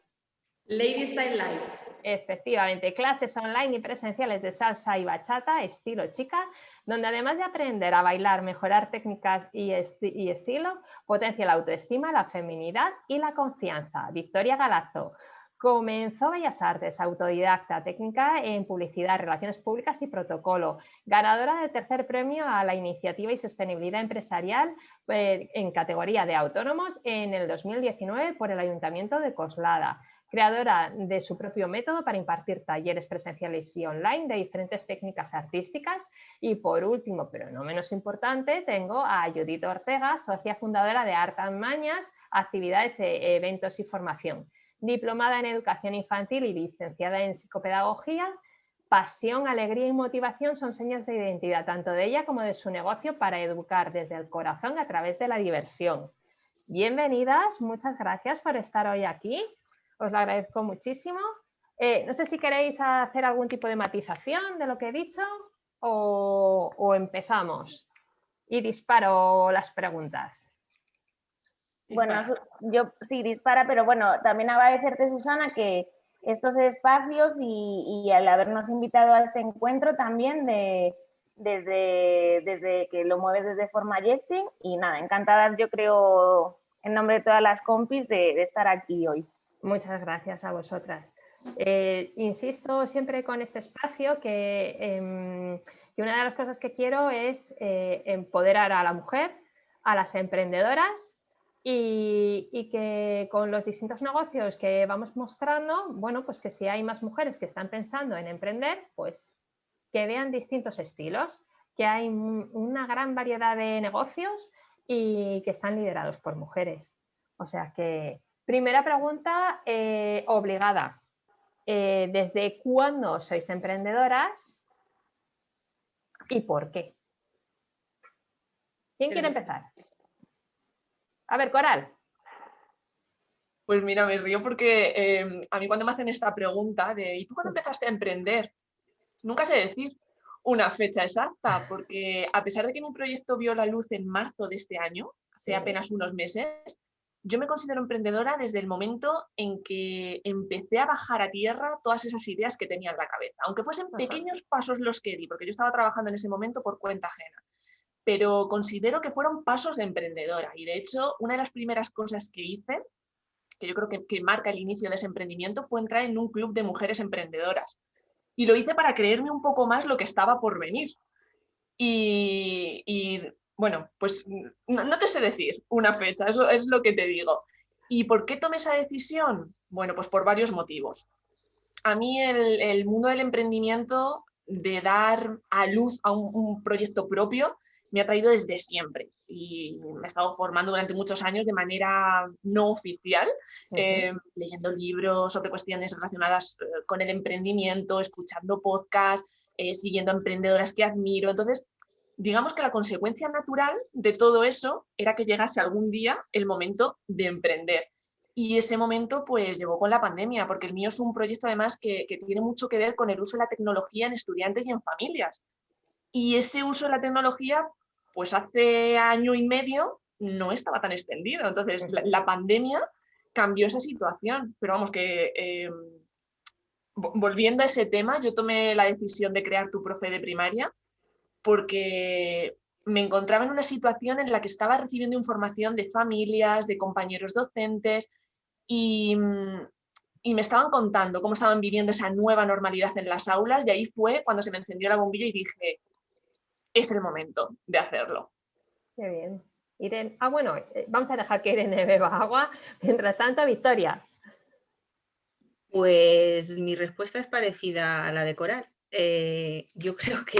Speaker 1: Efectivamente, clases online y presenciales de salsa y bachata, estilo chica, donde además de aprender a bailar, mejorar técnicas y estilo, potencia la autoestima, la feminidad y la confianza. Victoria Galazo. Comenzó Bellas Artes, autodidacta, técnica en publicidad, relaciones públicas y protocolo, ganadora del tercer premio a la iniciativa y sostenibilidad empresarial en categoría de autónomos en el 2019 por el Ayuntamiento de Coslada, creadora de su propio método para impartir talleres presenciales y online de diferentes técnicas artísticas y por último, pero no menos importante, tengo a Judith Ortega, socia fundadora de Artamañas, actividades, eventos y formación. Diplomada en Educación Infantil y licenciada en Psicopedagogía, pasión, alegría y motivación son señas de identidad tanto de ella como de su negocio para educar desde el corazón a través de la diversión. Bienvenidas, muchas gracias por estar hoy aquí, os lo agradezco muchísimo. No sé si queréis hacer algún tipo de matización de lo que he dicho o empezamos y disparo las preguntas.
Speaker 3: Bueno, yo sí dispara, pero bueno, también agradecerte, Susana, que estos espacios y al habernos invitado a este encuentro también desde que lo mueves desde FormaYesting y nada, encantadas yo creo en nombre de todas las compis de estar aquí hoy.
Speaker 1: Muchas gracias a vosotras. Insisto siempre con este espacio que una de las cosas que quiero es empoderar a la mujer, a las emprendedoras y que con los distintos negocios que vamos mostrando, bueno, pues que si hay más mujeres que están pensando en emprender, pues que vean distintos estilos, que hay una gran variedad de negocios y que están liderados por mujeres. O sea que, primera pregunta obligada. ¿Desde cuándo sois emprendedoras y por qué? ¿Quién quiere empezar? A ver, Coral.
Speaker 4: Pues mira, me río porque a mí cuando me hacen esta pregunta de ¿y tú cuándo empezaste a emprender? Nunca sé decir una fecha exacta, porque a pesar de que mi proyecto vio la luz en marzo de este año, hace apenas unos meses, yo me considero emprendedora desde el momento en que empecé a bajar a tierra todas esas ideas que tenía en la cabeza, aunque fuesen pequeños pasos los que di, porque yo estaba trabajando en ese momento por cuenta ajena. Pero considero que fueron pasos de emprendedora y de hecho una de las primeras cosas que hice, que yo creo que marca el inicio de ese emprendimiento, fue entrar en un club de mujeres emprendedoras y lo hice para creerme un poco más lo que estaba por venir y bueno, pues no te sé decir una fecha, eso es lo que te digo. ¿Y por qué tomé esa decisión? Bueno, pues por varios motivos. A mí el mundo del emprendimiento, de dar a luz a un proyecto propio, me ha traído desde siempre y me he estado formando durante muchos años de manera no oficial, leyendo libros sobre cuestiones relacionadas con el emprendimiento, escuchando podcasts, siguiendo a emprendedoras que admiro. Entonces, digamos que la consecuencia natural de todo eso era que llegase algún día el momento de emprender. Y ese momento pues llegó con la pandemia, porque el mío es un proyecto además que tiene mucho que ver con el uso de la tecnología en estudiantes y en familias. Y ese uso de la tecnología, pues hace año y medio no estaba tan extendido. Entonces, la pandemia cambió esa situación. Pero vamos, que volviendo a ese tema, yo tomé la decisión de crear Tu Profe de Primaria porque me encontraba en una situación en la que estaba recibiendo información de familias, de compañeros docentes y me estaban contando cómo estaban viviendo esa nueva normalidad en las aulas y ahí fue cuando se me encendió la bombilla y dije, es el momento de hacerlo.
Speaker 1: Qué bien. Irene, bueno, vamos a dejar que Irene beba agua. Mientras tanto, Victoria.
Speaker 5: Pues mi respuesta es parecida a la de Coral. Yo creo que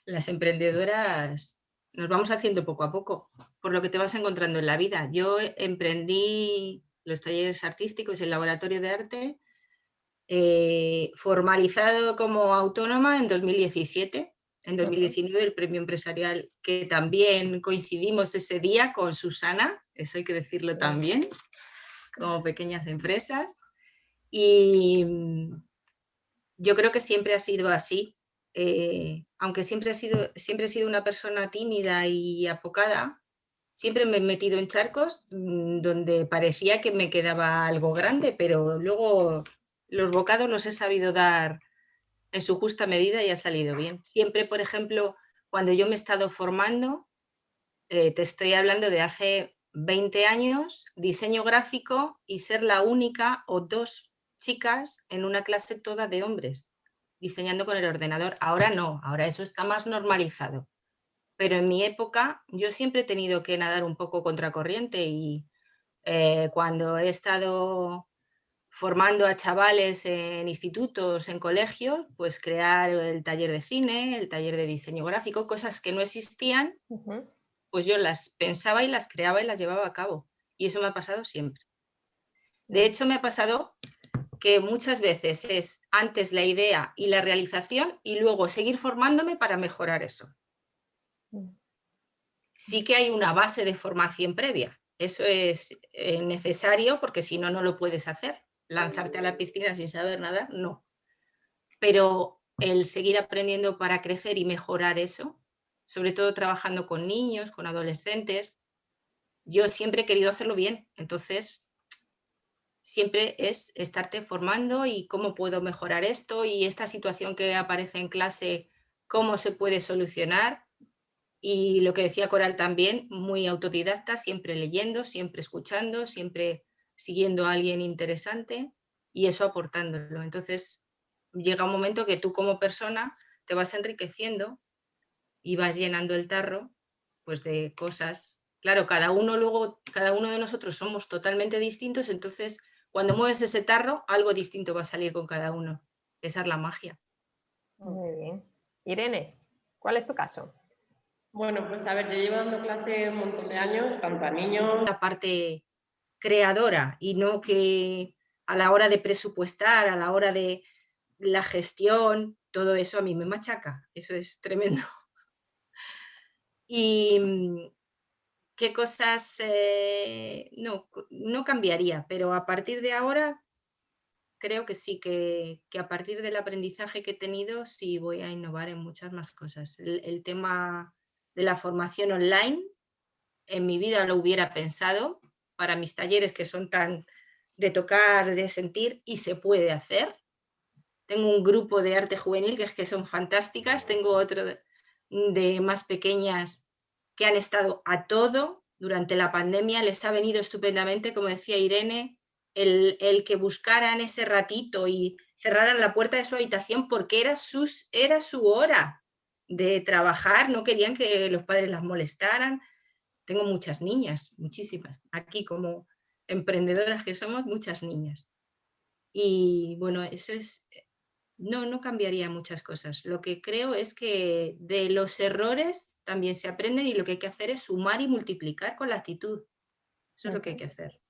Speaker 5: las emprendedoras nos vamos haciendo poco a poco, por lo que te vas encontrando en la vida. Yo emprendí los talleres artísticos y el laboratorio de arte formalizado como autónoma en 2017. En 2019 el premio empresarial, que también coincidimos ese día con Susana, eso hay que decirlo también, como pequeñas empresas. Y yo creo que siempre ha sido así. Aunque siempre he sido una persona tímida y apocada, siempre me he metido en charcos donde parecía que me quedaba algo grande, pero luego los bocados los he sabido dar en su justa medida y ha salido bien. Siempre, por ejemplo, cuando yo me he estado formando, te estoy hablando de hace 20 años, diseño gráfico y ser la única o dos chicas en una clase toda de hombres, diseñando con el ordenador. Ahora no, ahora eso está más normalizado. Pero en mi época yo siempre he tenido que nadar un poco contracorriente y cuando he estado formando a chavales en institutos, en colegios, pues crear el taller de cine, el taller de diseño gráfico, cosas que no existían, pues yo las pensaba y las creaba y las llevaba a cabo. Y eso me ha pasado siempre. De hecho, me ha pasado que muchas veces es antes la idea y la realización y luego seguir formándome para mejorar eso. Sí que hay una base de formación previa. Eso es necesario porque si no, no lo puedes hacer. Lanzarte a la piscina sin saber nada, no. Pero el seguir aprendiendo para crecer y mejorar eso, sobre todo trabajando con niños, con adolescentes, yo siempre he querido hacerlo bien. Entonces, siempre es estarte formando y cómo puedo mejorar esto y esta situación que aparece en clase, cómo se puede solucionar. Y lo que decía Coral también, muy autodidacta, siempre leyendo, siempre escuchando, siempre siguiendo a alguien interesante y eso aportándolo. Entonces llega un momento que tú como persona te vas enriqueciendo y vas llenando el tarro pues de cosas. Claro, cada uno de nosotros somos totalmente distintos, entonces cuando mueves ese tarro, algo distinto va a salir con cada uno. Esa es la magia.
Speaker 1: Muy bien. Irene, ¿cuál es tu caso?
Speaker 2: Bueno, pues a ver, yo llevo dando clase un montón de años, tanto a niños.
Speaker 5: La parte creadora y no que a la hora de presupuestar, a la hora de la gestión, todo eso a mí me machaca, eso es tremendo. Y qué cosas no cambiaría, pero a partir de ahora creo que sí, que a partir del aprendizaje que he tenido sí voy a innovar en muchas más cosas. El tema de la formación online, en mi vida lo hubiera pensado para mis talleres que son tan de tocar, de sentir, y se puede hacer. Tengo un grupo de arte juvenil que son fantásticas, tengo otro de más pequeñas que han estado a todo durante la pandemia, les ha venido estupendamente, como decía Irene, el que buscaran ese ratito y cerraran la puerta de su habitación porque era su hora de trabajar, no querían que los padres las molestaran. Tengo muchas niñas, muchísimas, aquí como emprendedoras que somos, muchas niñas. Y bueno, eso es, no cambiaría muchas cosas. Lo que creo es que de los errores también se aprenden y lo que hay que hacer es sumar y multiplicar con la actitud. Eso es lo que hay que hacer.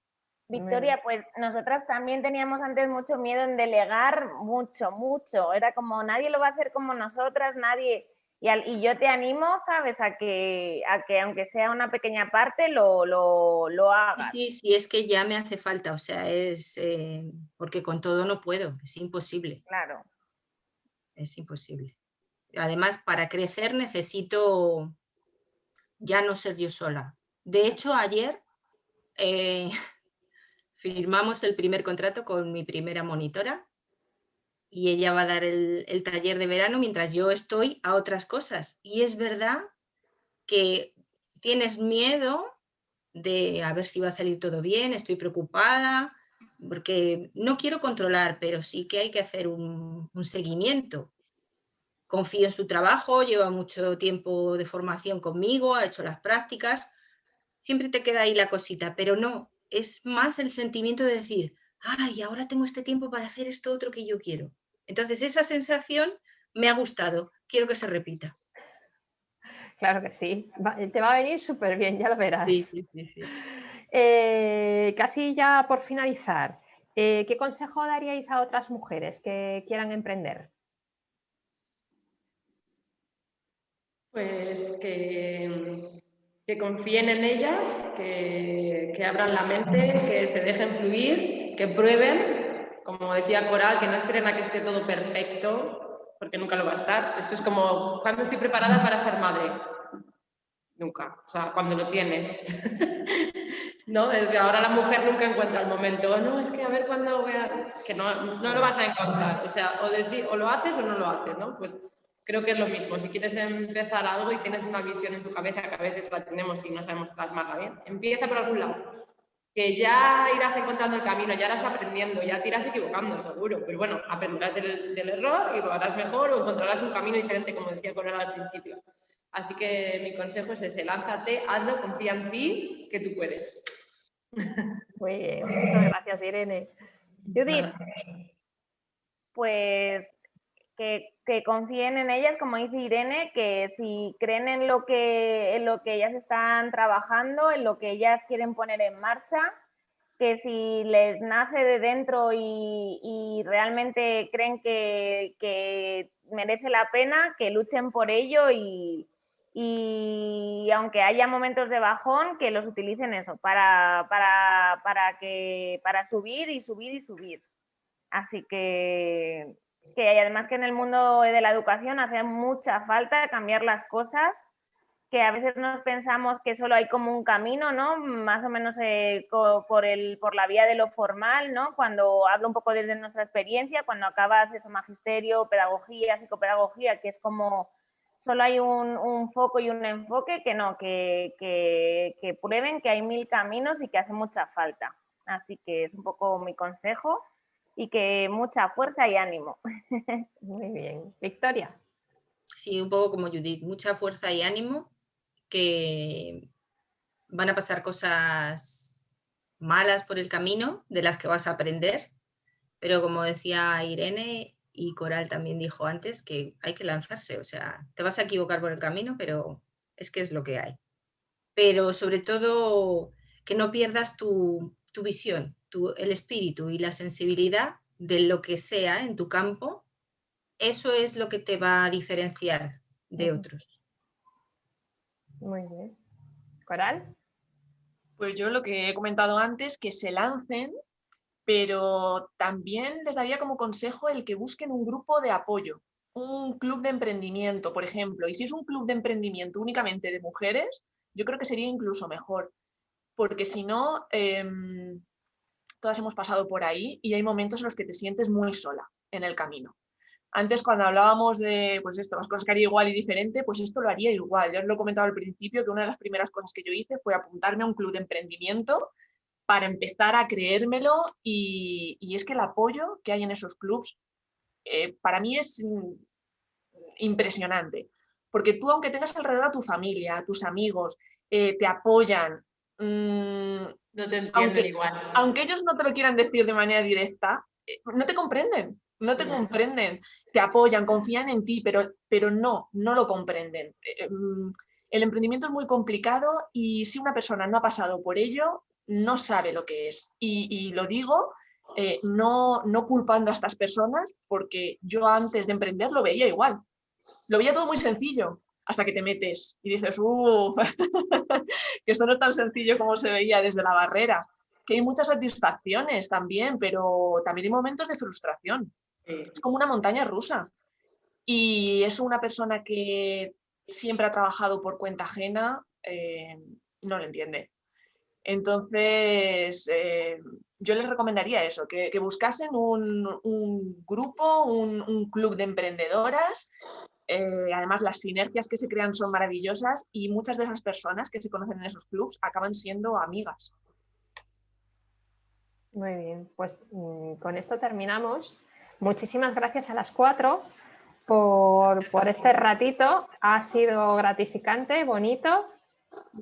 Speaker 3: Victoria, pues nosotras también teníamos antes mucho miedo en delegar, mucho. Era como nadie lo va a hacer como nosotras, nadie. Y yo te animo, ¿sabes? A que aunque sea una pequeña parte, lo hagas.
Speaker 5: Sí, es que ya me hace falta, o sea, es porque con todo no puedo, es imposible.
Speaker 3: Claro.
Speaker 5: Es imposible. Además, para crecer necesito ya no ser yo sola. De hecho, ayer firmamos el primer contrato con mi primera monitora y ella va a dar el taller de verano mientras yo estoy a otras cosas. Y es verdad que tienes miedo de a ver si va a salir todo bien, estoy preocupada, porque no quiero controlar, pero sí que hay que hacer un seguimiento. Confío en su trabajo, lleva mucho tiempo de formación conmigo, ha hecho las prácticas, siempre te queda ahí la cosita, pero no, es más el sentimiento de decir, ay, ahora tengo este tiempo para hacer esto otro que yo quiero. Entonces esa sensación me ha gustado, quiero que se repita.
Speaker 1: Claro que sí, te va a venir súper bien, ya lo verás.
Speaker 5: Sí, sí, sí, sí.
Speaker 1: Casi ya por finalizar, ¿qué consejo daríais a otras mujeres que quieran emprender?
Speaker 2: Pues que confíen en ellas, que abran la mente, que se dejen fluir, que prueben, como decía Coral, que no esperen a que esté todo perfecto, porque nunca lo va a estar. Esto es como, ¿cuándo estoy preparada para ser madre? Nunca, o sea, cuando lo tienes. ¿No? Desde ahora la mujer nunca encuentra el momento. No, es que a ver cuándo vea. Es que no lo vas a encontrar. O sea, o lo haces o no lo haces, ¿no? Pues creo que es lo mismo. Si quieres empezar algo y tienes una visión en tu cabeza, que a veces la tenemos y no sabemos plasmarla bien, empieza por algún lado. Que ya irás encontrando el camino, ya irás aprendiendo, ya te irás equivocando, seguro. Pero bueno, aprenderás del error y lo harás mejor o encontrarás un camino diferente, como decía Coral al principio. Así que mi consejo es ese, lánzate, hazlo, confía en ti, que tú puedes.
Speaker 1: Muy bien, muchas gracias, Irene. Judith.
Speaker 3: Pues que confíen en ellas, como dice Irene, que si creen en lo que ellas están trabajando, en lo que ellas quieren poner en marcha, que si les nace de dentro y realmente creen que merece la pena, que luchen por ello y aunque haya momentos de bajón, que los utilicen eso para subir y subir y subir. Así que además que en el mundo de la educación hace mucha falta cambiar las cosas, que a veces nos pensamos que solo hay como un camino, ¿no? Más o menos por la vía de lo formal, ¿no? Cuando hablo un poco desde nuestra experiencia, cuando acabas eso, magisterio, pedagogía, psicopedagogía, que es como solo hay un foco y un enfoque, que no, que prueben que hay 1000 caminos y que hace mucha falta. Así que es un poco mi consejo y que mucha fuerza y ánimo.
Speaker 1: Muy bien. Victoria.
Speaker 5: Sí, un poco como Judith, mucha fuerza y ánimo, que van a pasar cosas malas por el camino, de las que vas a aprender, pero como decía Irene y Coral también dijo antes, que hay que lanzarse, o sea, te vas a equivocar por el camino, pero es que es lo que hay. Pero sobre todo que no pierdas tu visión, el espíritu y la sensibilidad de lo que sea en tu campo. Eso es lo que te va a diferenciar de otros.
Speaker 1: Muy bien. ¿Coral?
Speaker 4: Pues yo lo que he comentado antes, que se lancen, pero también les daría como consejo el que busquen un grupo de apoyo, un club de emprendimiento, por ejemplo. Y si es un club de emprendimiento únicamente de mujeres, yo creo que sería incluso mejor, porque si no, todas hemos pasado por ahí y hay momentos en los que te sientes muy sola en el camino. Antes, cuando hablábamos de pues esto, las cosas que haría igual y diferente, pues esto lo haría igual. Ya os lo he comentado al principio, que una de las primeras cosas que yo hice fue apuntarme a un club de emprendimiento para empezar a creérmelo, y es que el apoyo que hay en esos clubs para mí es impresionante. Porque tú, aunque tengas alrededor a tu familia, a tus amigos, te apoyan.
Speaker 2: No te entienden igual.
Speaker 4: Aunque ellos no te lo quieran decir de manera directa, no te comprenden. No te comprenden, te apoyan, confían en ti, pero no lo comprenden. El emprendimiento es muy complicado y si una persona no ha pasado por ello, no sabe lo que es. Y lo digo no culpando a estas personas, porque yo antes de emprender lo veía igual. Lo veía todo muy sencillo, hasta que te metes y dices, que esto no es tan sencillo como se veía desde la barrera. Que hay muchas satisfacciones también, pero también hay momentos de frustración. Es como una montaña rusa. Y es una persona que siempre ha trabajado por cuenta ajena, no lo entiende. Entonces, yo les recomendaría eso, que buscasen un grupo, un club de emprendedoras. Además, las sinergias que se crean son maravillosas y muchas de esas personas que se conocen en esos clubs acaban siendo amigas.
Speaker 1: Muy bien, pues con esto terminamos. Muchísimas gracias a las 4 por este ratito. Ha sido gratificante, bonito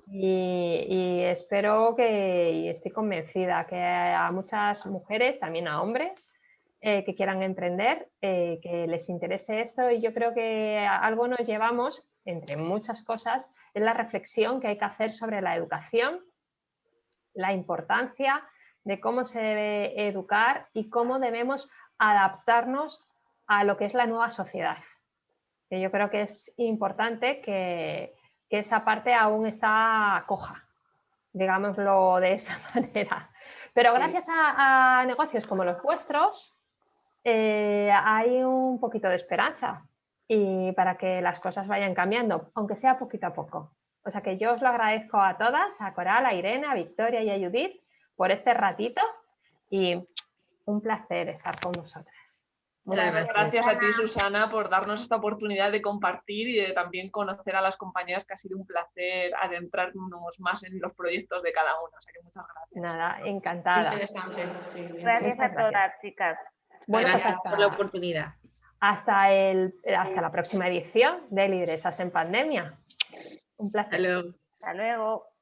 Speaker 1: y espero y estoy convencida que a muchas mujeres, también a hombres, que quieran emprender, que les interese esto, y yo creo que algo nos llevamos entre muchas cosas, es la reflexión que hay que hacer sobre la educación, la importancia de cómo se debe educar y cómo debemos adaptarnos a lo que es la nueva sociedad. Que yo creo que es importante que esa parte aún está coja, digámoslo de esa manera. Pero gracias a negocios como los vuestros, hay un poquito de esperanza y para que las cosas vayan cambiando, aunque sea poquito a poco. O sea que yo os lo agradezco a todas, a Coral, a Irene, a Victoria y a Judith por este ratito y un placer estar con vosotras.
Speaker 4: Muchas gracias a ti, Susana, por darnos esta oportunidad de compartir y de también conocer a las compañeras, que ha sido un placer adentrarnos más en los proyectos de cada una. O sea que muchas gracias.
Speaker 1: Nada, encantada.
Speaker 2: Interesante. Sí,
Speaker 3: Gracias a todas, chicas.
Speaker 1: Bueno,
Speaker 5: gracias por la oportunidad.
Speaker 1: Hasta la próxima edición de Lideresas en Pandemia. Un placer.
Speaker 5: Hasta luego.
Speaker 3: Hasta luego.